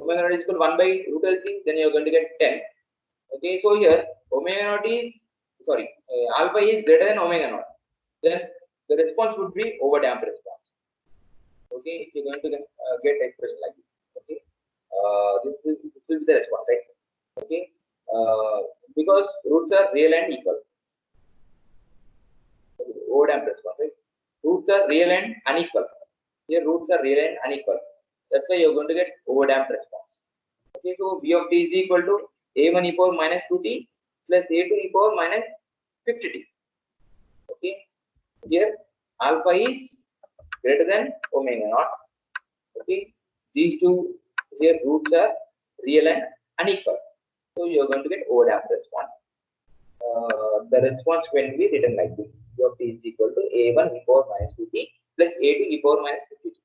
omega naught is equal to 1 by root LC, then you are going to get 10. Okay, so here omega naught is alpha is greater than omega naught, then the response would be overdamped response. Okay, if you're going to get expression like this, okay, this will be the response, right? Okay, because roots are real and equal. Okay, overdamped response, right? Roots are real and unequal. Here roots are real and unequal. That's why you're going to get overdamped response. Okay, so V of t is equal to A1 e power minus 2t plus A2 e power minus 50t. Okay, here alpha is greater than omega naught. Okay, these two here roots are real and unequal, so you are going to get overdamped response. The response can be written like this: V of t is equal to A1 e power minus 2t plus A2 e power minus 50t.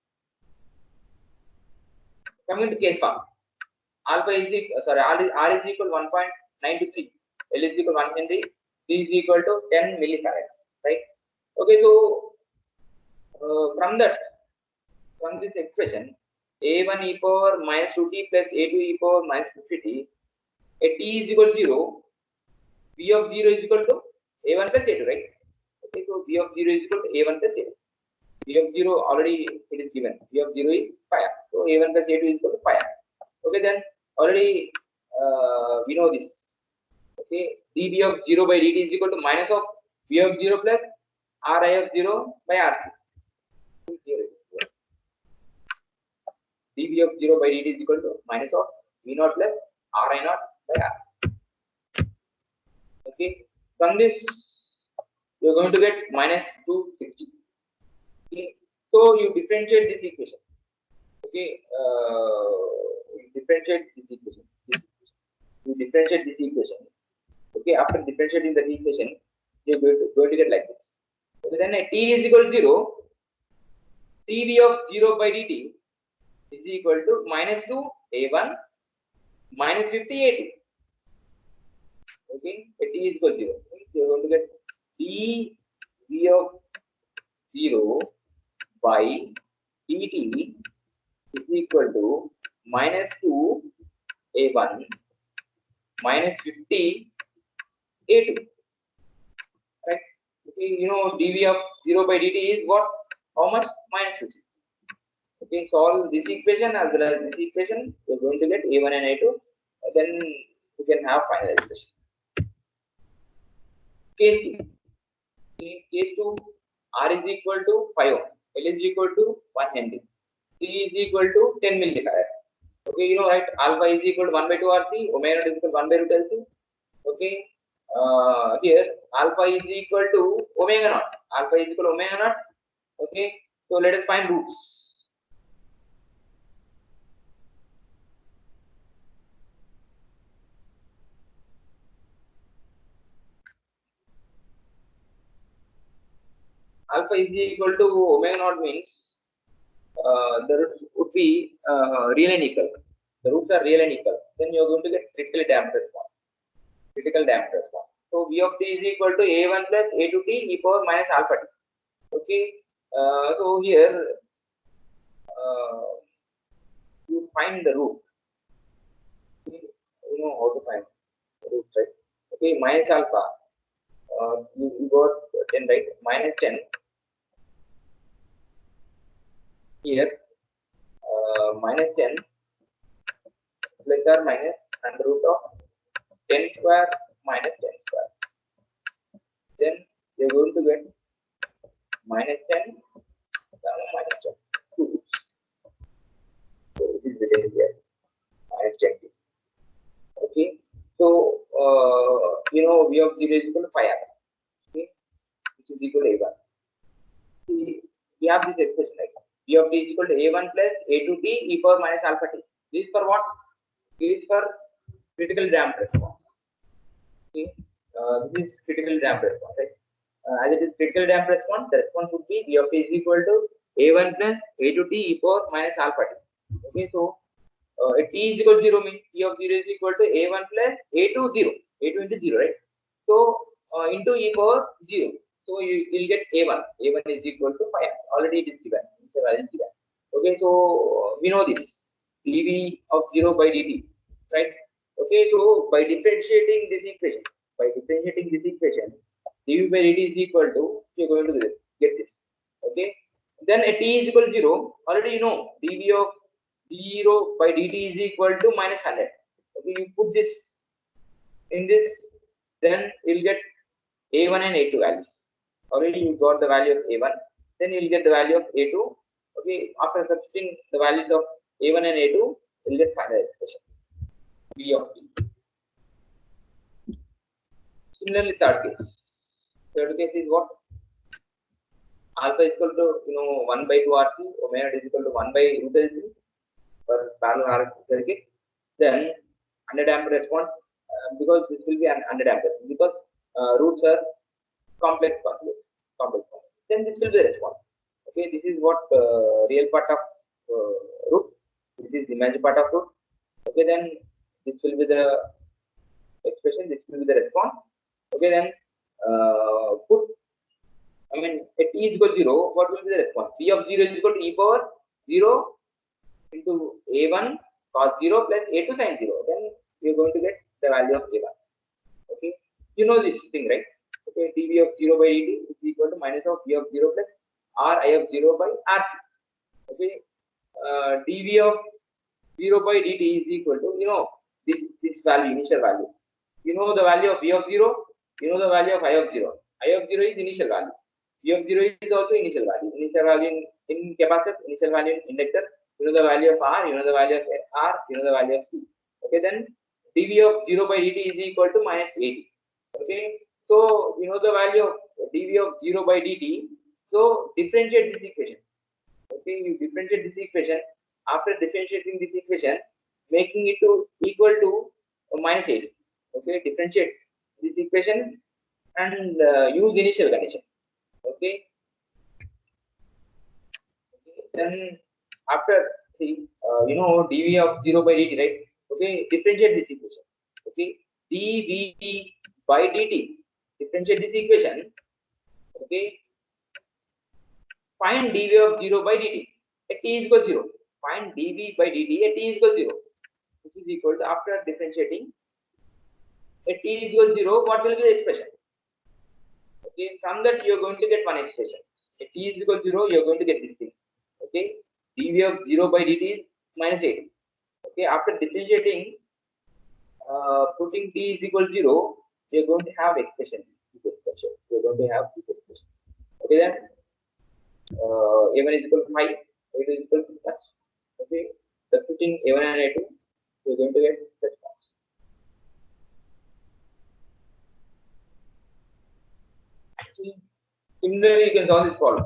Coming to case form, alpha is equal, sorry, R is equal 1.923, L is equal 1 Henry, C is equal to 10 millifarads, right? Okay, so from this expression, a1 e power minus 2t plus a2 e power minus 50t, at t is equal to 0, v of 0 is equal to a1 plus a2, right? Okay, so v of 0 is equal to a1 plus a2. V of 0 already it is given. V of 0 is pi r. So a1 plus a2 is equal to pi r. Okay, then already we know this. Okay, dv of 0 by dt is equal to minus of v of 0 plus ri of 0 by rc. dv of 0 by dt is equal to minus of v naught plus ri naught by r. Okay, from this you are going to get minus 260. Okay, so you differentiate this equation. Okay, you differentiate this equation. You differentiate this equation. Okay, after differentiating the equation, you are going to get like this. Okay, then t is equal to 0, dv of 0 by dt is equal to minus 2 a1 minus 50 a2. Okay, t is equal to 0. Okay, so you are going to get dv of 0 by dt is equal to minus 2 a1 minus 50 a2, right? Okay, you know dv of 0 by dt is what? How much? Minus 50. Okay, solve this equation as well as this equation. We're going to get a1 and a2. Then we can have final expression. Case 2. In case 2, R is equal to 5 ohm, L is equal to 1 Henry, C is equal to 10 millifarads. Okay, you know, right? Alpha is equal to 1 by 2 RC, omega naught is equal to 1 by root LC. Okay, here alpha is equal to omega naught. Alpha is equal to omega naught. Okay, so let us find roots. Alpha is equal to omega naught means the roots would be real and equal. The roots are real and equal. Then you are going to get critically damped response. Critical damped response. So v of t is equal to a1 plus a2t e power minus alpha t. Okay. So here you find the root. You know how to find the root, right? Okay, minus alpha. You got 10, right? Minus 10. Here minus 10 plus or minus under root of 10 square minus 10 square. Then you're going to get minus 10 minus 10. Two roots. So it is written here. Minus 10. Okay. So you know v of 0 is equal to 5r. Okay, which is equal to a1. See, we have this expression like v of t is equal to a1 plus a2t e power minus alpha t. This is for what? This is for critical damped response. Okay, this is critical damped response, right? As it is critical damped response, the response would be v of t is equal to a1 plus a2t e power minus alpha t. Okay, so t is equal to 0 means t of 0 is equal to a1 plus a2 0, a2 into 0, right? So into e power 0. So you will get a1. A1 is equal to 5. Already it is given. Okay, so we know this dv of 0 by dt, right? Okay, so by differentiating this equation, dv by dt is equal to, you're going to get this. Okay, then at t is equal to 0. Already you know dv of 0 by dt is equal to minus 100. Okay, you put this in this, then you'll get a1 and a2 values. Already you got the value of a1, then you'll get the value of a2. Okay, after substituting the values of a1 and a2, you'll get final expression v of t. Similarly, third case. Third case is what? Alpha is equal to 1 by 2 RC, omega is equal to 1 by root LC for parallel RC circuit. Then underdamped response, because this will be an underdamped because roots are complex conjugate. Then this will be the response. Okay, this is what real part of root. This is imaginary part of loop. Okay, then this will be the expression, this will be the response. Okay, then put, I mean, at t is equal to 0, what will be the response? P of 0 is equal to e power 0 into a1 cos 0 plus a2 sin 0. Then you're going to get the value of a1. Okay, you know this thing, right? Okay, dv of 0 by dt is equal to minus of v of 0 plus r I of 0 by rc. Okay, dv of 0 by dt is equal to, this value, initial value. You know the value of v of 0, you know the value of I of 0. I of 0 is initial value. V of 0 is also initial value. Initial value in capacitor, initial value in inductor. You know the value of R, you know the value of R, you know the value of C. Okay, then dv of 0 by dt is equal to minus 80. Okay, so you know the value of dv of 0 by dt. So differentiate this equation. Okay, you differentiate this equation. After differentiating this equation, making it to equal to minus 80. Okay, differentiate this equation and use initial condition. Okay. Then after dv of 0 by dt, right? Okay, differentiate this equation. Okay, dv by dt, differentiate this equation. Okay, find dv of 0 by dt at t is equal to 0. Find dv by dt at t is equal to 0. This is equal to, after differentiating at t is equal to 0, what will be the expression? Okay, from that you are going to get one expression. At t is equal to 0, you are going to get this thing. Okay, dv of 0 by dt is minus 8. Okay, after differentiating, putting t is equal to 0, you are going to have expression. You are going to have this expression. Okay, then a1 is equal to 5, a2 is equal to much. Okay, substituting a1 and a2, you are going to get such forms. Similarly, you can solve this problem.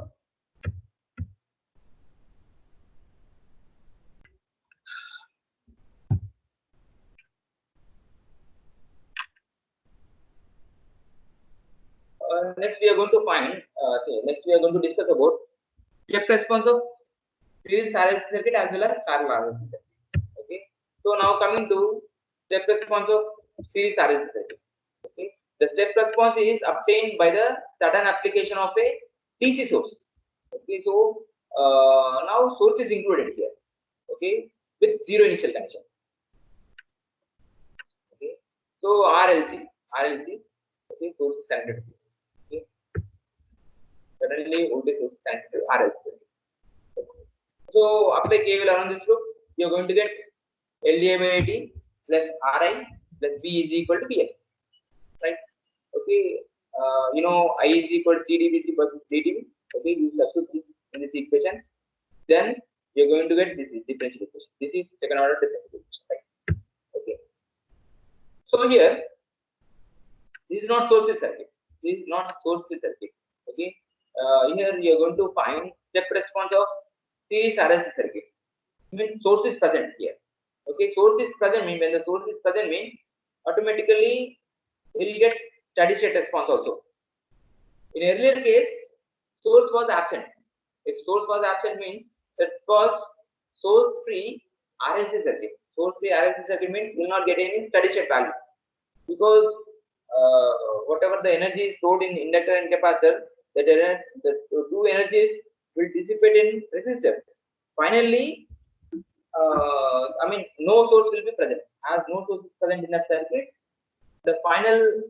Next, we are going to find. Next, we are going to discuss about step response of series RLC circuit as well as parallel RLC circuit. Okay. So now coming to step response of series RLC circuit. Okay. The step response is obtained by the sudden application of a DC source. Okay. So now source is included here. Okay, with zero initial connection. Okay. So RLC. Okay, source is connected. Okay. Suddenly voltage source is connected to RLC. Okay. So apply KVL around this loop. You are going to get LDI by IT plus RI plus V is equal to VS. Right? Okay. I is equal to CdVC by dTV. Okay, you substitute in this equation. Then you're going to get this differential equation. This is second order differential equation. Right? Okay. So here, this is not source circuit. This is not source circuit. Okay. Here you are going to find step response of series RLC circuit. Means source is present here. Okay, source is present means, when the source is present means automatically you will get steady state response also. In earlier case, source was absent. If source was absent means that was source free RLC circuit. Source free RLC circuit means will not get any steady state value, because whatever the energy is stored in inductor and capacitor, the two energies will dissipate in resistor. Finally, no source will be present. As no source is present in a circuit, the final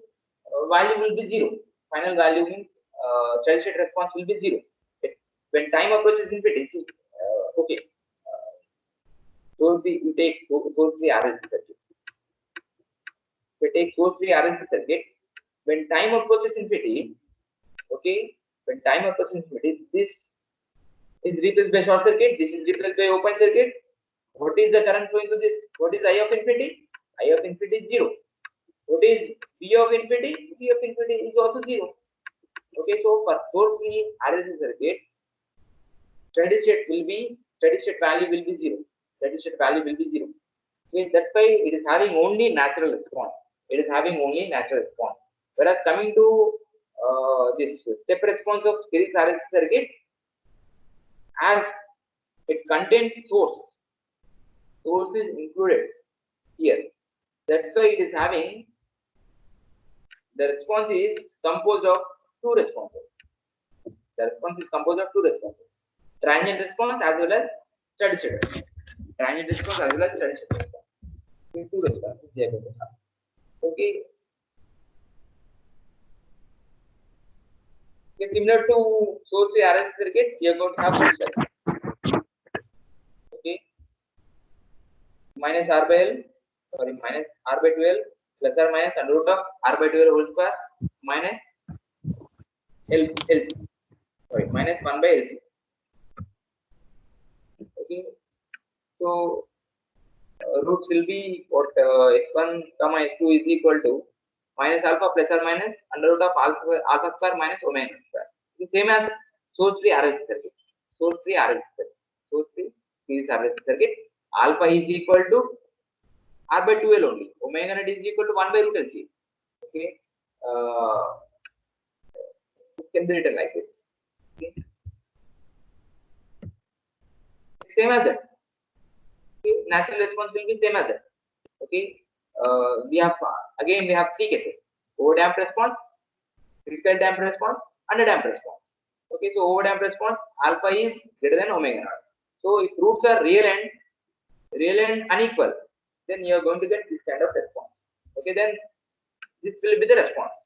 value will be zero. Final value means steady state response will be zero. When time approaches infinity, okay, so we take source free RLC circuit. We take source free RLC circuit. When time approaches infinity, okay, when time approaches infinity, this is replaced by short circuit. This is replaced by open circuit. What is the current flowing to this? What is I of infinity? I of infinity is 0. What is V of infinity? V of infinity is also 0. Okay, so for source free RLC circuit, steady state value will be 0. Steady state value will be 0. Okay, that's why it is having only natural response. It is having only natural response. Whereas coming to this step response of series RLC circuit, as it contains source, source is included here. That's why it is having the response is composed of two responses. The response is composed of two responses. Transient response as well as steady state response. Transient response as well as steady state response. Two responses they are going to have. Okay. Okay. Similar to source free RLC circuit, we are going to have this like. Okay. Minus R by L, sorry, minus R by 12 plus or minus under root of R by 12 whole square minus LC. Sorry, minus 1 by LC. Okay. So roots will be what x1 comma x2 is equal to minus alpha plus or minus under root of alpha square minus omega square. The same as source free RLC circuit. Source free RLC circuit. Source free series RLC circuit. Alpha is equal to R by 2L only. Omega naught is equal to 1 by root LC. Okay. It can be written like this. Okay. Same as that. Okay. Natural response will be same as that. Okay. We have again we have three cases: overdamped response, critical damped response, underdamped response. Okay. So overdamped response alpha is greater than omega naught. So if roots are real and unequal, then you are going to get this kind of response. Okay. Then this will be the response.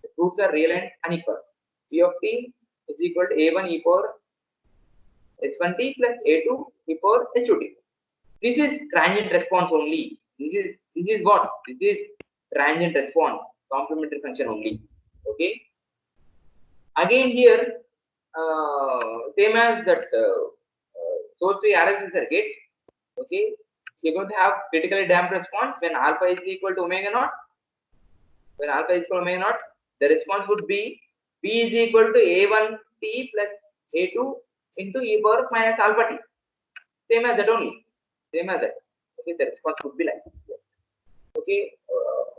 The roots are real and unequal. P of t is equal to a1 e power h1t plus a2 e power h2t. This is transient response only. This is what? This is transient response, complementary function only. Okay. Again here, same as that source free RLC circuit. Okay. You're going to have critically damped response when alpha is equal to omega naught. When alpha is equal to omega naught, the response would be B is equal to a1t plus a2 into e power minus alpha t. Same as that only. Same as that. Okay, the response would be like this. Okay,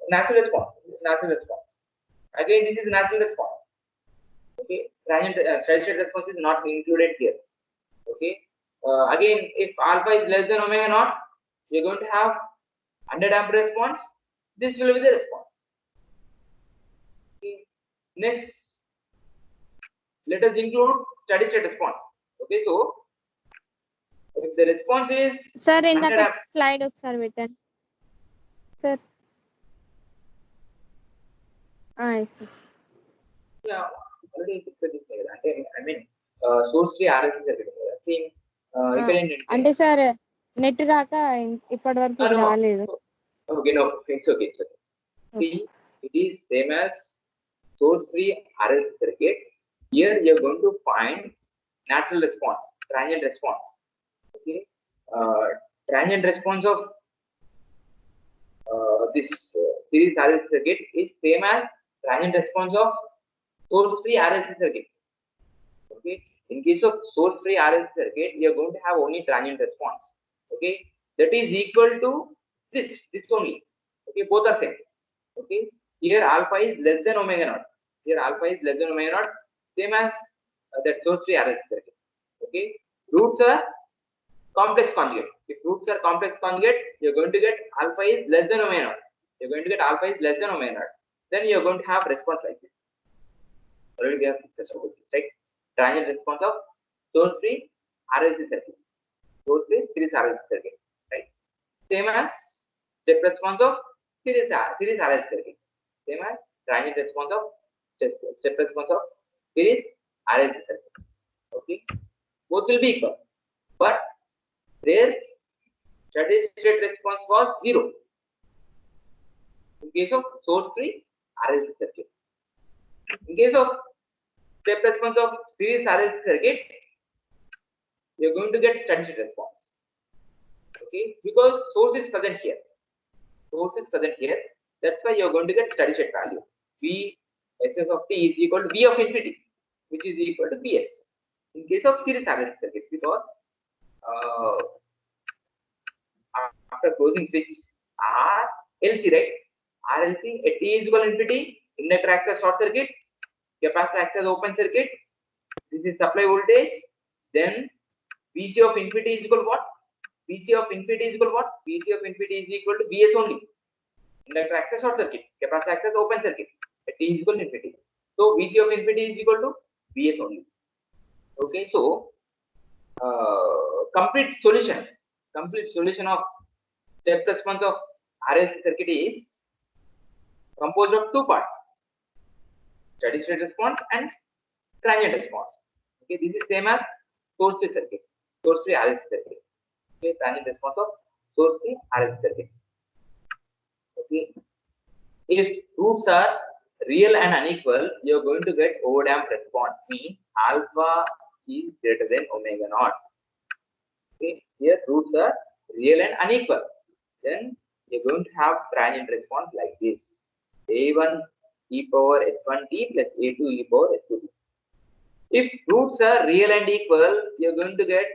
natural response. Natural response. Again, this is natural response. Okay, transient steady state response is not included here. Okay, again, if alpha is less than omega naught, you're going to have underdamped response. This will be the response. Okay. Next, let us include steady state response. Okay, so if the response is sir, in the slide ఒకసారి పెట్టండి sir. Yes, sir. Yeah, already discussed this. I mean, source free RLC circuit. Same. ఇక్కడ ఏంటంటే అంటే sir net రాక ఇప్పటి వరకు ఇది రాలేదు. Okay, no, it's okay. It's okay. See, it is same as source free RLC circuit. Here you are going to find natural response, transient response. Okay, transient response of this series RLC circuit is same as transient response of source free RLC circuit. Okay, in case of source free RLC circuit, you are going to have only transient response. Okay, that is equal to this only. Okay, both are same. Okay, here alpha is less than omega naught. Here alpha is less than omega naught, same as that source free RLC circuit. Okay, roots are complex conjugate. If roots are complex conjugate, you're going to get alpha is less than omega naught. You're going to get alpha is less than omega naught. Then you're going to have response like this. Already we have discussed about this, right? Transient response of source free RLC circuit. Source free series RLC circuit, right? Same as step response of series RLC circuit. Same as transient response of step response of series RLC circuit. Okay, both will be equal, but their steady state response was 0 in case of source free RLC circuit. In case of step response of series RLC circuit, you're going to get steady state response. Okay, because source is present here. Source is present here. That's why you're going to get steady state value. V SS of t is equal to V of infinity, which is equal to Vs. In case of series RLC circuit, because after closing switch RLC, right? RLC at t is equal to infinity, inductor acts as short circuit, capacitor acts as open circuit. This is supply voltage. Then Vc of infinity is equal to what? Vc of infinity is equal to what? Vc of infinity is equal to Vs only. Inductor access short circuit, capacitor access open circuit. At t is equal to infinity. So Vc of infinity is equal to Vs only. Okay, so complete solution of step response of RLC circuit is composed of two parts: steady state response and transient response. Okay, this is same as source free circuit, source free RLC circuit. Okay, transient response of source free RLC circuit. Okay, if roots are real and unequal, you are going to get overdamped response. Means alpha is greater than omega naught. Okay, here roots are real and unequal. Then you're going to have transient response like this: a1 e power h1t plus a2 e power h2t. If roots are real and equal, you're going to get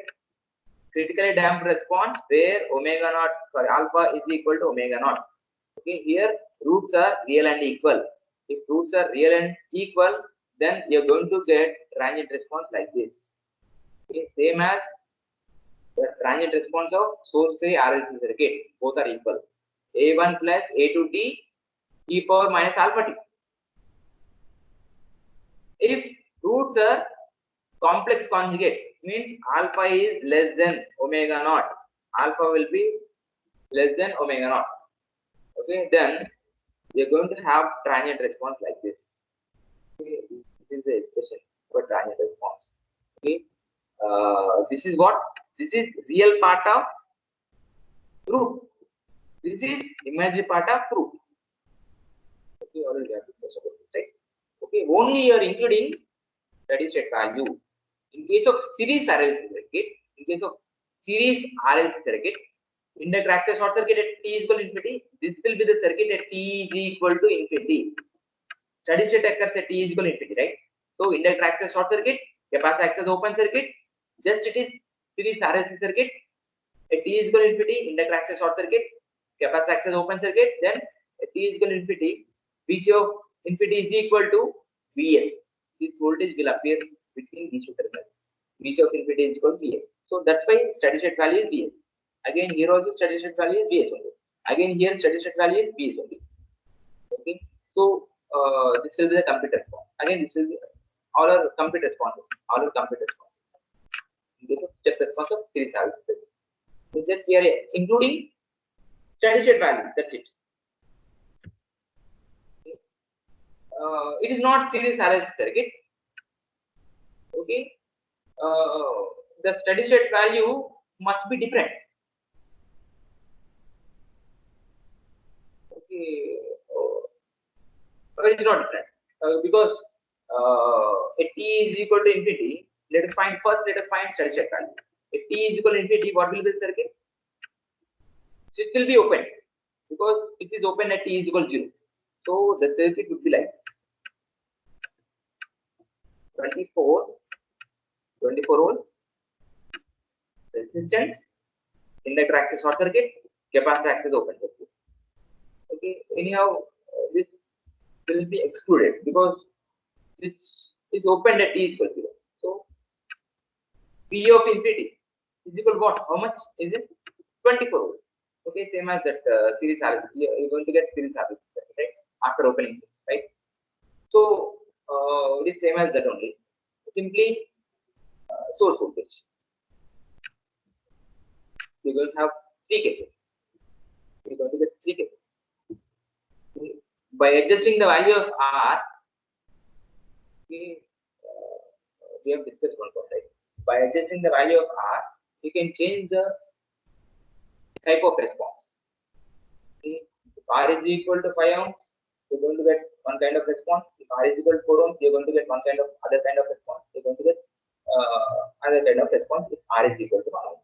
critically damped response where omega naught for alpha is equal to omega naught. Okay, here roots are real and equal. If roots are real and equal, then you're going to get transient response like this. Okay, same as the transient response of source free RLC circuit, both are equal. A1 plus A2t e power minus alpha t. If roots are complex conjugate, means alpha is less than omega naught, alpha will be less than omega naught. Okay, then you're going to have transient response like this. Okay, this is the expression for transient response. Okay, this is what? This is real part of root. This is imaginary part of root. Okay, already we have discussed about this, right? Okay, only you are including steady state value. In case of series RLC circuit, inductor access short circuit at t is equal to infinity. This will be the circuit at t is equal to infinity. Steady state occurs at t is equal to infinity, right? So inductor access short circuit, capacitor access open circuit. Just it is series RLC circuit at t is equal to infinity. Inductor access short circuit, capacitor access open circuit. Then at t is equal to infinity, Vc of infinity is equal to Vs. This voltage will appear between these two terminals. Vc of infinity is equal to Vs. So that's why steady state value is Vs. Again here also steady state value is Vs only. Again here steady state value is Vs only. Okay. So this will be the complete response. Again this will be all our complete responses. In case of step response of series RLC. So just we are including steady state value. That's it. It is not series RLC circuit. Okay, the steady state value must be different. Okay, it is not different because at t is equal to infinity. Let us find steady state value. At t is equal to infinity, what will be the circuit? So it will be open because it is open at t is equal to 0. So the circuit would be like this. 24 volts, resistance, inductor access short circuit, capacitor access open circuit. Okay, anyhow, this will be excluded because it's open at t is equal to 0. So V of infinity is equal to what? How much is this? 24 volts. Okay, same as that series RLC. You're going to get series RLC, right? After opening this, right? So it is same as that only. Simply source voltage. You're going to have three cases. You're going to get three cases. By adjusting the value of R, we have discussed one point, right? By adjusting the value of R, you can change the type of response. If R is equal to 5 ohms, you're going to get one kind of response. If R is equal to 4 ohms, you're going to get one kind of other kind of response. You're going to get other kind of response if R is equal to 1 ohm.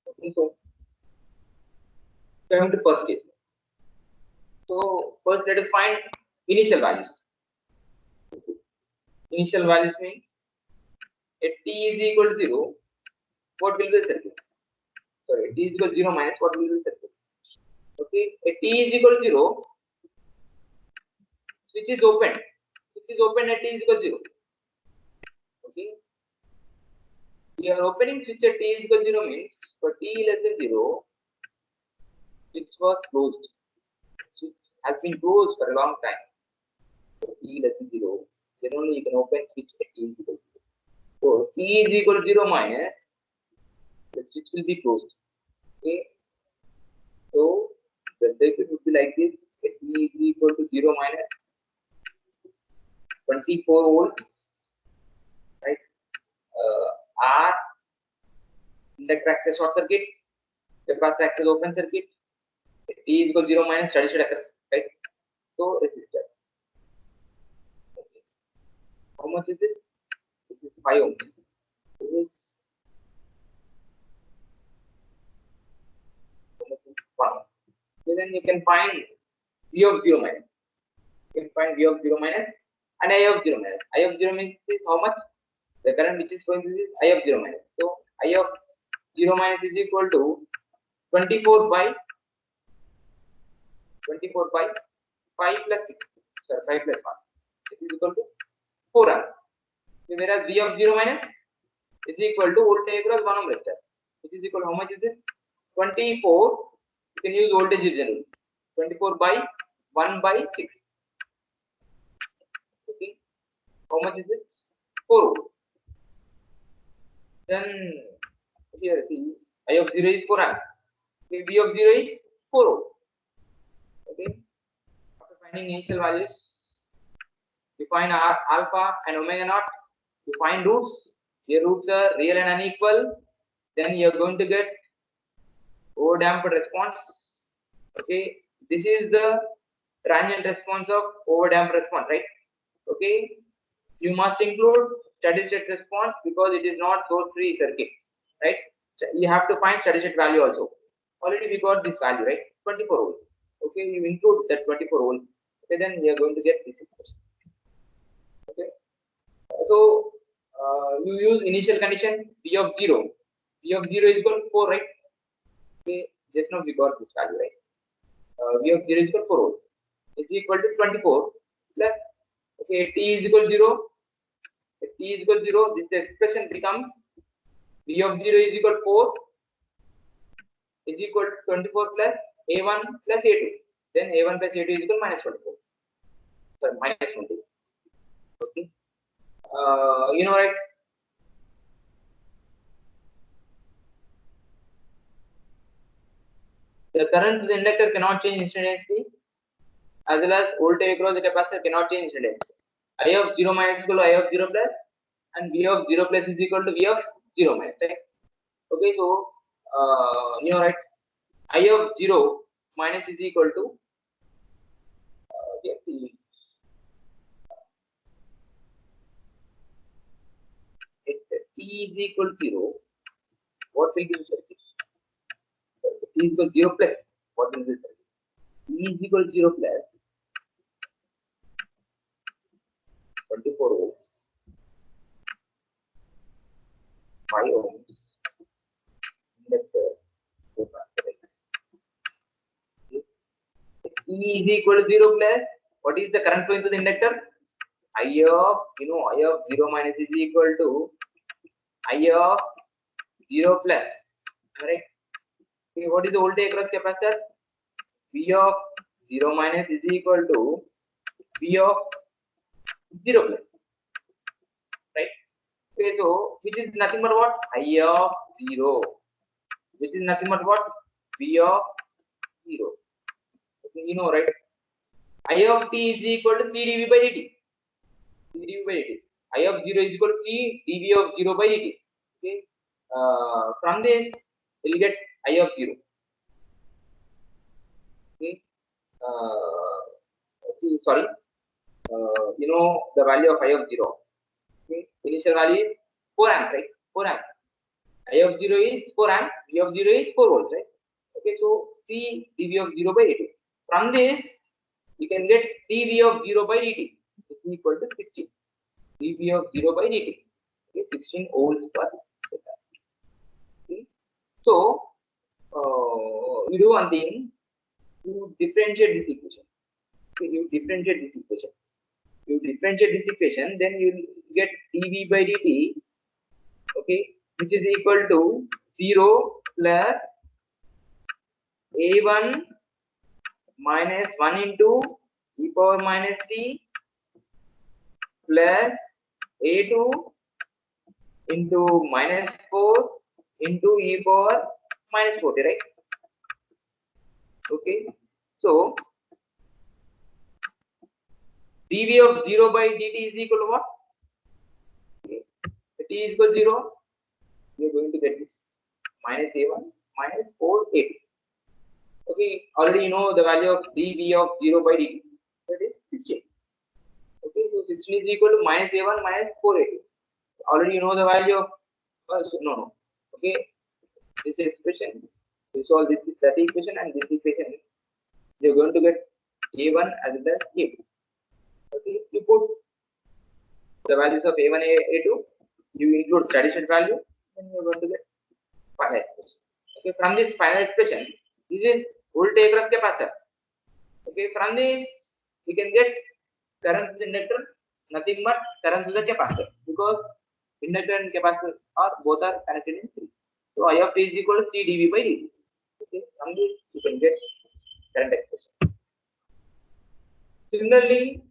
Okay, so coming to first case. So first let us find initial values. Initial values means if t is equal to 0, what will be the circuit? Sorry, t is equal to 0 minus what will be the circuit? Okay, if t is equal to 0, switch is open. Switch is open at t is equal to 0. Okay. we are opening switch at t is equal to 0 means for t less than 0, switch was closed. Switch has been closed for a long time. So t less than 0, then only you can open switch at t is equal to 0. So t is equal to 0 minus, the switch will be closed. Okay. So the circuit would be like this: t is equal to 0 minus 24 volts, right? R inductor acts as short circuit, capacitor acts as open circuit. T is equal to 0 minus steady state occurs, right? So resistor. Okay. How much is this? This is 5 ohms. This is 1. So then you can find V of 0 minus. You can find V of 0 minus and I of 0 minus. I of 0 means is how much? The current which is flowing this is I of 0 minus. So I of 0 minus is equal to 24 by 5 plus 6. Sorry, 5 plus 1. This is equal to 4 amps. So whereas V of 0 minus is equal to voltage across 1 ohm resistor, which is equal to how much is this? 24. You can use voltage division. 24 by 1 by 6. Okay. How much is it? 4 ohm. Then here see I of 0 is 4 amp. Okay, V of 0 is 4 ohm. Okay. After finding initial values, define alpha and omega naught. Define roots. Your roots are real and unequal. Then you are going to get overdamped response. Okay, this is the transient response of overdamped response, right? Okay, you must include steady state response because it is not source free circuit, right? So you have to find steady state value also. Already we got this value, right? 24 volts. Okay, you include that 24 volts. Okay, then you are going to get this expression. Okay, so you use initial condition V of 0. V of 0 is equal to 4, right? Okay, just now we got this value, right? V of 0 is equal to 4 volts. Is equal to 24 plus, okay, t is equal to 0. If t is equal to 0, this expression becomes V of 0 is equal to 4 is equal to 24 plus a1 plus a2. Then a1 plus a2 is equal to minus 24. Sorry, minus 20. Okay. You know, right? The current to the inductor cannot change instantaneously, as well as voltage across the capacitor cannot change instantaneously. I of 0 minus is equal to I of 0 plus, and V of 0 plus is equal to V of 0 minus, right? Okay, so you know, right? I of 0 minus is equal to let's see, if t is equal to 0, what will be the circuit? T is equal to 0 plus, what will be the circuit? T is equal to 0 plus 24 volts, 5 ohms, inductor, T is equal to 0 plus, what is the current flow into the inductor? I of, you know, I of 0 minus is equal to I of 0 plus, correct? Okay, what is the voltage across capacitor? V of 0 minus is equal to V of 0 plus, right? Okay, so which is nothing but what? I of 0, which is nothing but what? V of 0. Okay, you know, right? I of t is equal to C dV by dt. C dV by dt. I of 0 is equal to C dV of 0 by dt. Okay. From this, we'll get I of 0. Okay. Sorry. You know the value of I of 0. Okay. Initial value is 4 amps, right? 4 amps. I of 0 is 4 amps. V of 0 is 4 volts, right? Okay. So C dV of 0 by dt. From this, you can get dV of 0 by dt is equal to 16. dV of 0 by dt. Okay, 16 ohms per second. Okay. So, you do one thing, you differentiate this equation. Okay, you differentiate this equation. You differentiate this equation, then you get dV by dt. Okay, which is equal to 0 plus a1 minus 1 into e power minus t plus a2 into minus 4 into e power minus 40, right? Okay, so dv of 0 by dt is equal to what? Okay. T is equal to 0, you are going to get this minus a1 minus 4a2. Okay, already you know the value of dv of 0 by dt, that is 16. Okay, so 16 is equal to minus a1 minus 4a2. Already you know the value of no. Okay, this expression, you solve this is that equation and this equation, you are going to get a1 as well as a2. Okay, you put the values of a1 a2, you include steady state value, then you are going to get final expression. Okay, from this final expression, this is voltage across capacitor. Okay, from this we can get current to the inductor, nothing but current to the capacitor, because inductor and capacitor are both are connected in series. So I of t is equal to c dv by dt. Okay, from this you can get current expression. Similarly,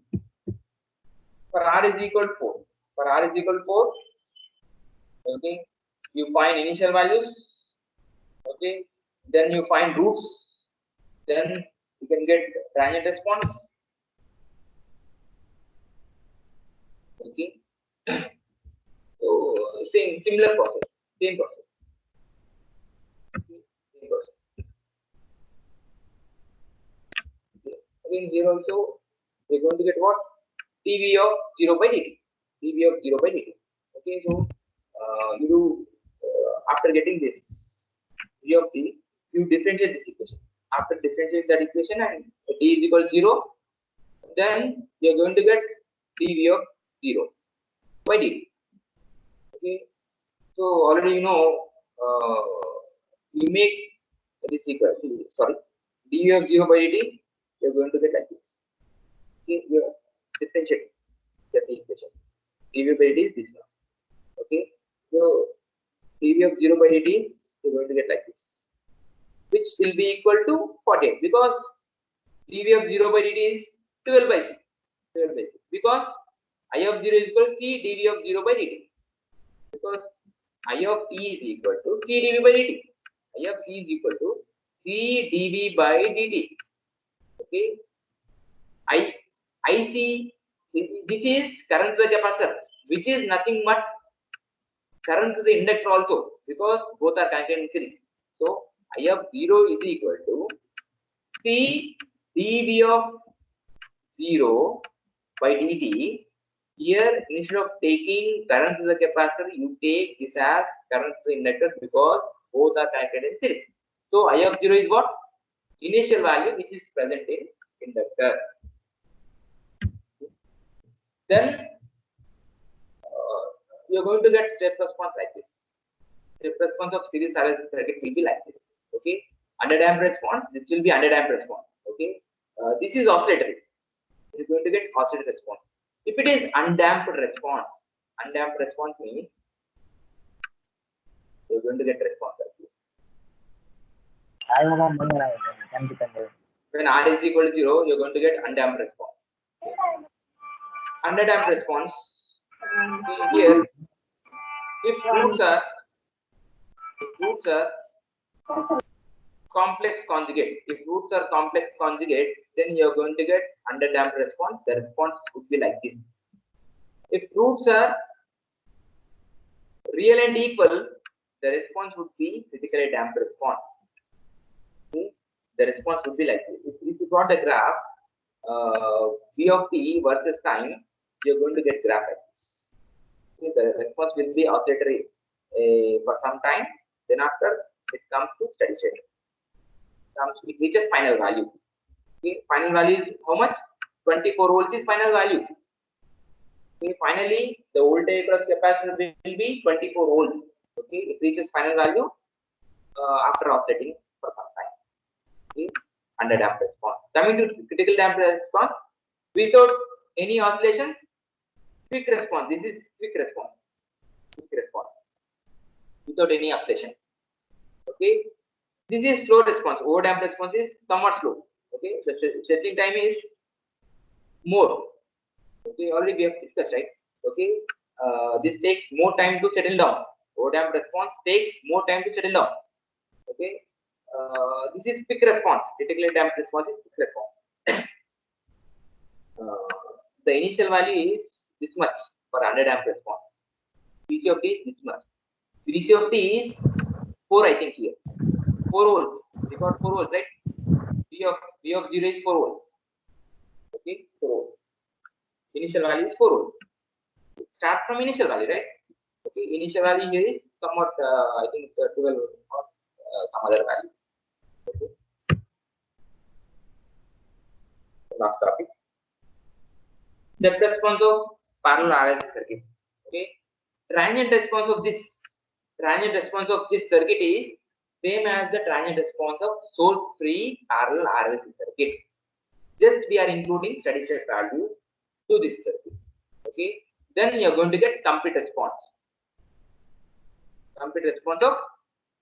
for r is equal to 4, for r is equal to 4, okay, you find initial values, okay, then you find roots, then you can get transient response. Okay, so similar process, same process. Okay, same process. Okay. Again here also we are going to get what? dv of 0 by dt, dv of 0 by dt. Okay, so you do after getting this v of t, you differentiate this equation. After differentiate that equation and t is equal to 0, then you are going to get dv of 0 by dt. Okay, so already you know you make this equal, sorry, dv of 0 by dt, you are going to get like this. Okay, you are differentiating that equation, dv by dt is this one. Okay, so dv of 0 by dt is you are going to get like this, which will be equal to 48, because dv of 0 by dt is 12 by c, 12 by c, because I of 0 is equal to c dv of 0 by dt, because I of t is equal to c dv by dt, I of c is equal to c dv by dt. Okay, ic, which is current to the capacitor, which is nothing but current to the inductor also, because both are connected in series. So I of 0 is equal to c dv of 0 by dt. Here instead of taking current to the capacitor, you take this as current to the inductor, because both are connected in series. So I of 0 is what? Initial value which is present in inductor. Then you are going to get step response like this. Step response of series RLC circuit will be like this. Okay, underdamped response, this will be underdamped response. Okay, this is oscillatory, you are going to get oscillator response. If it is undamped response means you are going to get response like this. When R is equal to 0, you are going to get undamped response. Underdamped response, okay, here if roots are complex conjugate, if roots are complex conjugate, then you are going to get underdamped response. The response would be like this. If roots are real and equal, the response would be critically damped response. Okay? The response would be like this. If you plot a graph, v of t versus time, you are going to get graph like this. Okay? The response will be oscillatory for some time, then after it comes to steady state. It reaches final value. Okay, final value is how much? 24 volts is final value. Okay, finally the voltage across capacitor will be 24 volts. Okay, it reaches final value after oscillating for some time. Okay, under damped response. Coming to critical damped response, without any oscillations, quick response. This is quick response. Quick response. without any oscillations. Okay, this is slow response. Overdamp response is somewhat slow. Okay, the settling time is more. Okay, already we have discussed, right? Okay, this takes more time to settle down. Overdamp response takes more time to settle down. Okay, this is quick response. Critically damped response is quick response. The initial value is this much for underdamped response. VC of t is this much. VC of t is 4, I think here. 4 volts. We got 4 volts, right? V of 0 is 4 volts. Okay, 4 volts. Initial value is 4 volts. Start from initial value, right? Okay, initial value here is somewhat, I think 12 or some other value. Okay. Last topic. Step response of parallel RLC circuit. Okay, transient response of this circuit is same as the transient response of source-free parallel RLC circuit. Just we are including steady state value to this circuit. Okay, then you are going to get complete response. Complete response of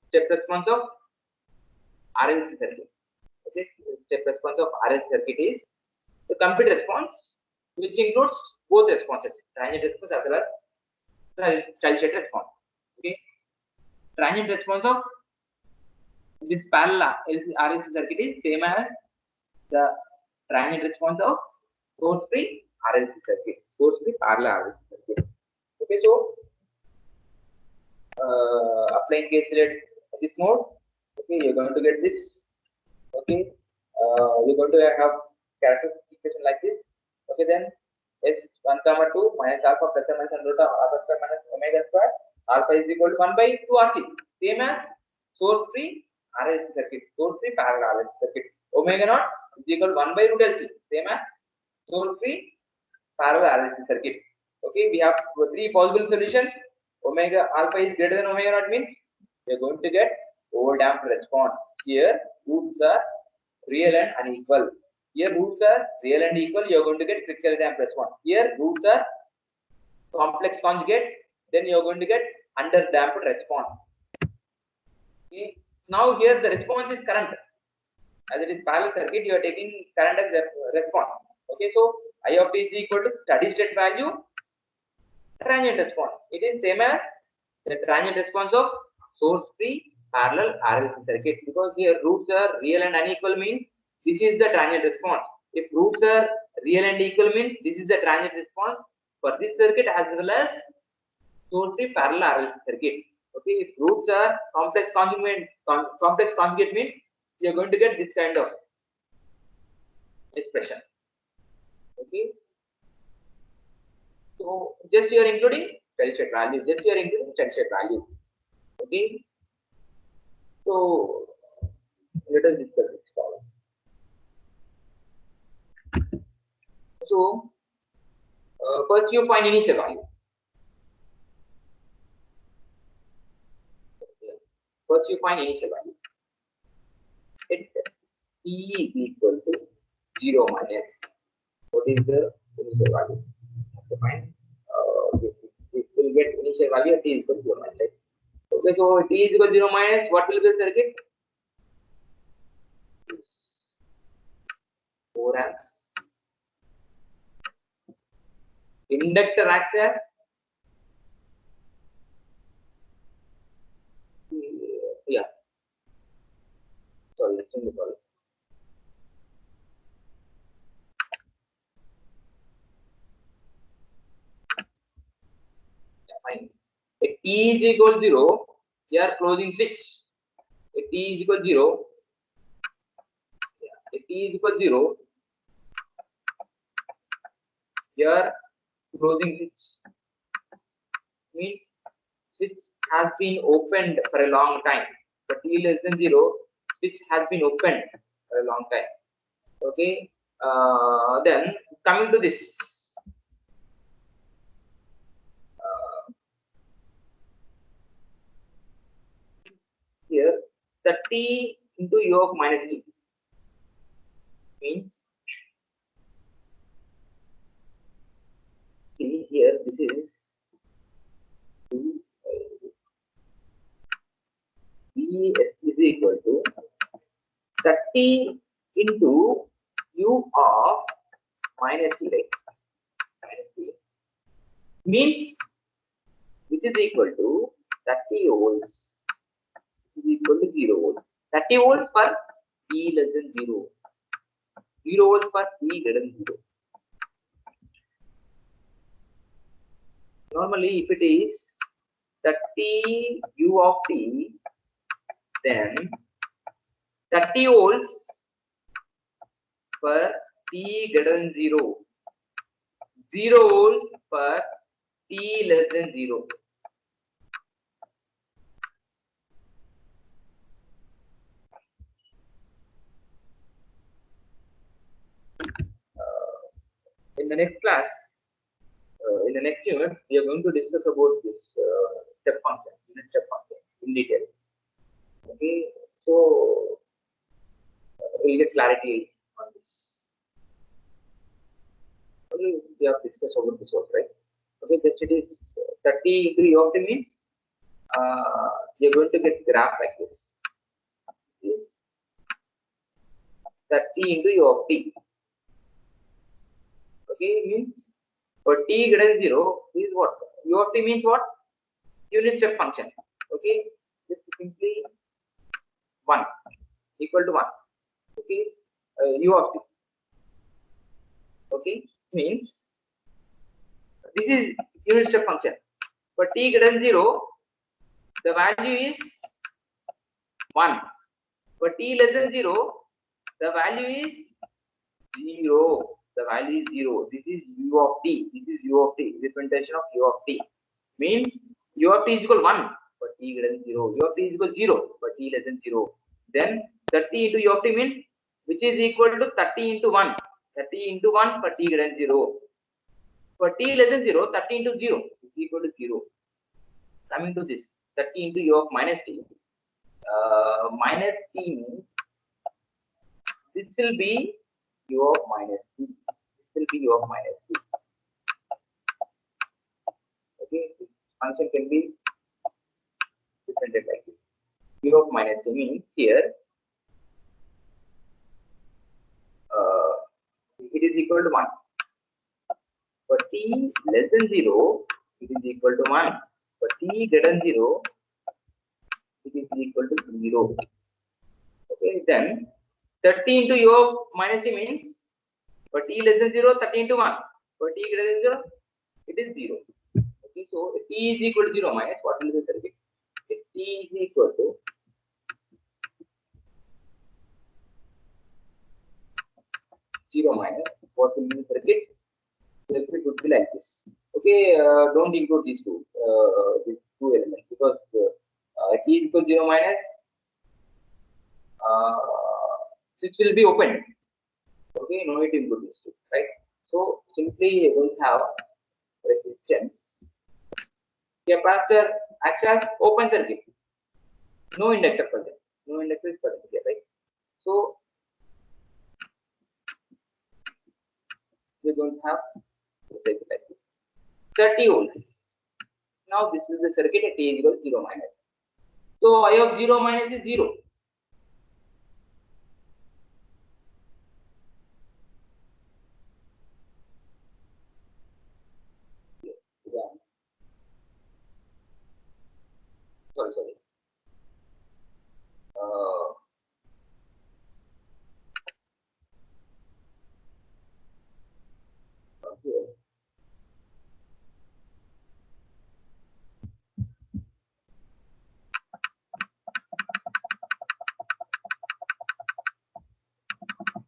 step response of RLC circuit. Okay, step response of RLC circuit is the complete response, which includes both responses, transient response as well as steady state response. Okay, transient response of this parallel RLC circuit is same as the transient response of source-free RLC circuit, source-free parallel RLC circuit. Okay, so applying KCL at this mode, okay, you're going to get this. Okay, you're going to have characteristic equation like this. Okay, then S1 comma 2 minus alpha plus or minus root of alpha square minus omega square. Alpha is equal to 1 by 2 RC, same as source-free RLC circuit, source-free parallel RLC circuit. Omega naught is equal to 1 by root LC, same as source-free parallel RLC circuit. Okay, we have 3 possible solutions. Omega alpha is greater than omega naught means we are going to get overdamped response. Here roots are real and unequal. Here roots are real and equal. You are going to get critically damped response. Here roots are complex conjugate. Then you are going to get underdamped response. Okay. Now here the response is current. As it is parallel circuit, you are taking current as response. Okay, so I of t is equal to steady state value transient response. It is same as the transient response of source-free parallel RLC circuit, because here roots are real and unequal means this is the transient response. If roots are real and equal means this is the transient response for this circuit as well as source-free parallel RLC circuit. Okay, if roots are complex conjugate means you are going to get this kind of expression. Okay, so just you are including steady state value. Okay, so let us discuss this problem. So first you find initial value. First you find initial value. It t is equal to 0 minus. What is the initial value? To find this will get initial value at t is equal to 0 minus. Right? Okay, so t is equal to 0 minus. What will be the circuit? 4 amps. Inductor acts as yeah. Sorry, let's change the color. Yeah, fine. If t is equal to 0, here closing switch. If t is equal to 0, yeah, if t is equal to 0, here closing switch means switch has been opened for a long time. For t less than 0, switch has been opened for a long time. Okay, then coming to this. Here the t into u of minus t means see here this is 2 30 into u of minus t, right? Minus t means which is equal to 30 volts is equal to 0 volts. 30 volts for t less than 0. 0 volts for t greater than 0. Normally, if it is 30 u of t, then 30 volts for t greater than 0. 0 volts for t less than 0. In the next class, in the next unit, we are going to discuss about this step function, unit step function in detail. Okay, so we'll get clarity on this. Okay, we have discussed about this also, right? Okay, just it is 30 into u of t means we are going to get graph like this. This is 30 into u of t. Okay, means for t greater than 0 is what? U of t means what? Unit step function. Okay, this is simply 1 equal to 1. Okay, u of t. Okay, means this is unit step function. For t greater than 0, the value is 1. For t less than 0, the value is 0. The value is 0. This is u of t. This is u of t. Representation of u of t means u of t is equal to 1 for t greater than 0. U of t is equal to 0 for t less than 0. Then 30 into u of t means which is equal to 30 into 1. 30 into 1 for t greater than 0. For t less than 0, 30 into 0 is equal to 0. Coming to this, 30 into u of minus t. Minus t means this will be u of minus t. This will be u of minus t. Okay, this function can be represented like this. U of minus t means here it is equal to 1. For t less than 0, it is equal to 1. For t greater than 0, it is equal to 0. Okay, then 30 into u of minus t means for t less than 0, 30 into 1. For t greater than 0, it is 0. Okay, so t is equal to 0 minus what will be the circuit? If t is equal to 0 minus what will be the circuit? The circuit would be like this. Okay, don't include these two elements because t is equal to 0 minus switch will be open. Okay, no need to include these two, right? So simply you will have resistance. Capacitor acts as open circuit. No inductor present. No inductor is present here, right? So we don't have a circuit like this. 30 volts. Now this is the circuit at t is equal to 0 minus. So I of 0 minus is 0. Yeah. Sorry. Here.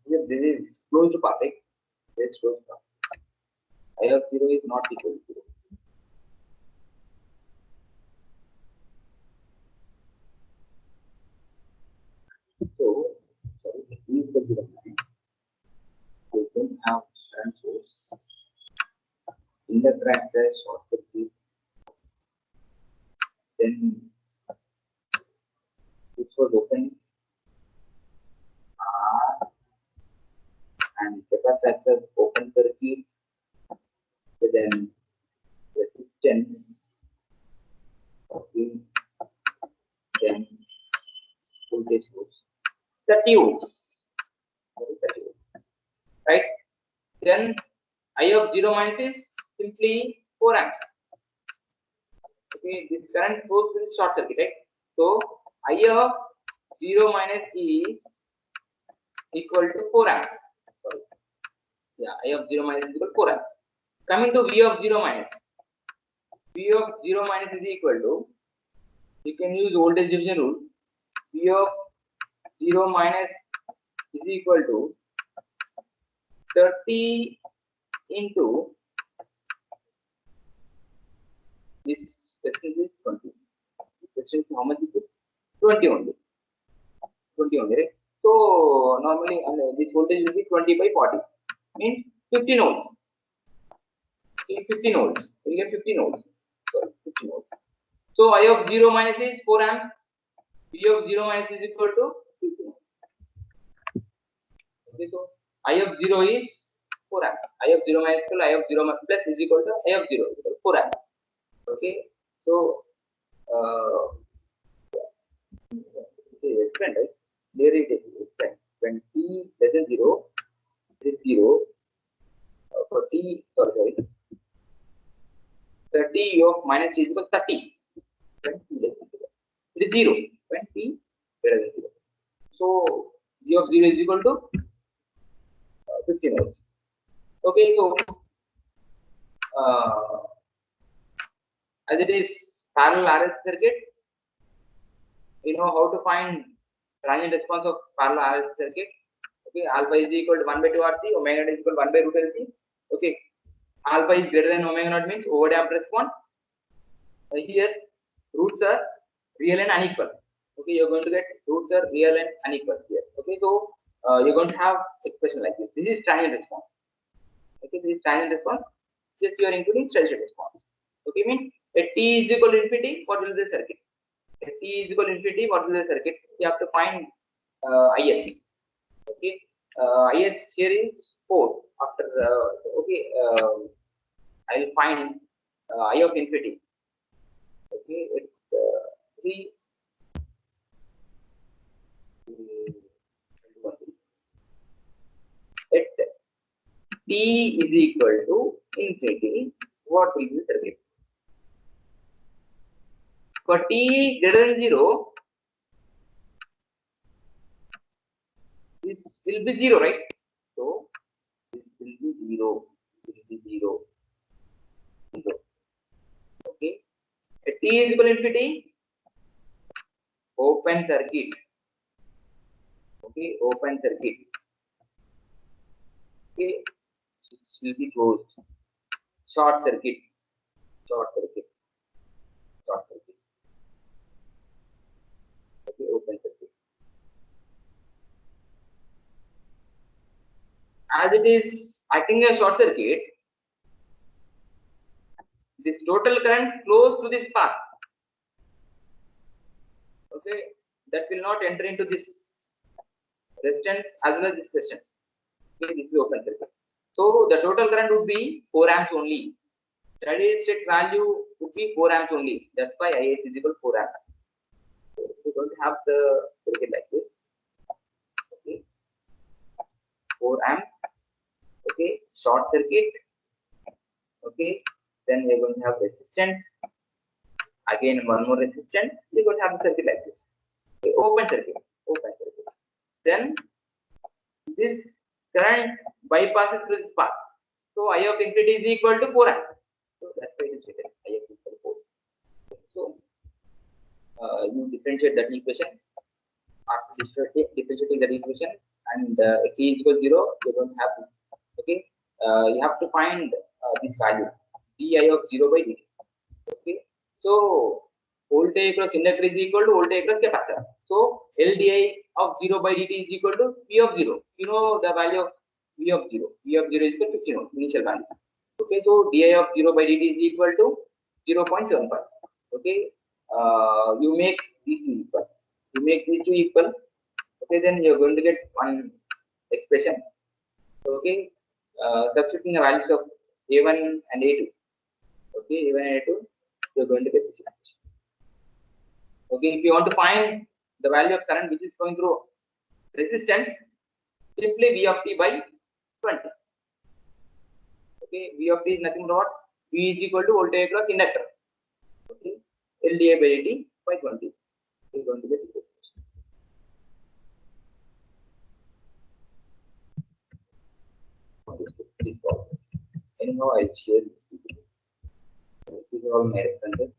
Here this is closed path, right? This closed path. I of 0 is not equal to 0. So, sorry, t is equal to 0 minus. We don't have current source. Inductor acts as short circuit. Then which was open R and capacitor acts as open circuit. Then resistance. Okay. Then voltage source. 30 volts. I of 0 minus is simply 4 amps. Okay, this current flows through the short circuit, right? So I of 0 minus is equal to 4 amps. Sorry. Yeah, I of 0 minus is equal to 4 amps. Coming to V of 0 minus. V of 0 minus is equal to, you can use voltage division rule. V of 0 minus is equal to 30 into this resistance is 20. This resistance how much is it? 20 only. 20 only, right? So normally this voltage will be 20 by 40. Means 15 volts. In 15 volts. We get 15 volts. Sorry, 15 volts. So I of 0 minus is 4 amps. V of 0 minus is equal to 15 volts. Okay, so I of 0 is 4 amps. I of 0 minus equal I of 0 plus is equal to I of 0 equal to 4 amps. Okay, so explain, right? There it is explain. When t less than 0, it is 0. For t, sorry, 30 of minus t is equal to 30. When t less than 0, it is 0. When t greater than 0. So v of 0 is equal to 15 volts. Okay, so as it is parallel RLC circuit, we know how to find transient response of parallel RLC circuit. Okay, alpha is equal to 1 by 2 RC, omega naught is equal to 1 by root LC. Okay, alpha is greater than omega naught means overdamped response. Here roots are real and unequal. Okay, you're going to get roots are real and unequal here. Okay, so you're going to have expression like this. This is transient response. Okay, this is transient response. Just you are including steady response. Okay, means at t is equal to infinity, what will be the circuit? At t is equal to infinity, what will be the circuit? You have to find is. Okay, is here is 4. After okay, I will find I of infinity. Okay, it's 3. At t is equal to infinity, what will be the circuit? For t greater than 0, this will be 0, right? So this will be 0. This will be 0. 0. Okay. At t is equal to infinity, open circuit. Okay, open circuit. Okay, this will be closed. Short circuit. Short circuit. Short circuit. Okay, open circuit. As it is acting as short circuit, this total current flows through this path. Okay, that will not enter into this resistance as well as this resistance. Okay, this is open circuit. So the total current would be 4 amps only. Steady state value would be 4 amps only. That's why IS is equal to 4 amps. So we're going to have the circuit like this. Okay, 4 amps. Okay, short circuit. Okay, then we're going to have resistance. Again, one more resistance. We're going to have the circuit like this. Okay, open circuit. Open circuit. Then this current bypasses through this path. So I of infinity is equal to 4 amps. So that's why it is written I of equal to 4. So you differentiate that equation. After differentiating that equation, and if t is equal to 0, you don't have this. Okay, you have to find this value di of 0 by dt. Okay, so voltage across inductor is equal to voltage across capacitor. So LDI of 0 by dt is equal to V of 0. You know the value of V of 0. V of 0 is equal to 15 ohm, initial value. Okay, so di of 0 by dt is equal to 0.75. Okay, you make these two equal. You make these two equal. Okay, then you're going to get one expression. Okay, substituting the values of A1 and A2. Okay, A1 and A2, you're going to get this expression. Okay, if you want to find the value of current which is going through resistance, simply V of t by 20. Okay, V of t is nothing but what? V is equal to voltage across inductor. Okay, LdI by dt by 20 is going to get equal. Anyhow, I'll share this. This is all my references.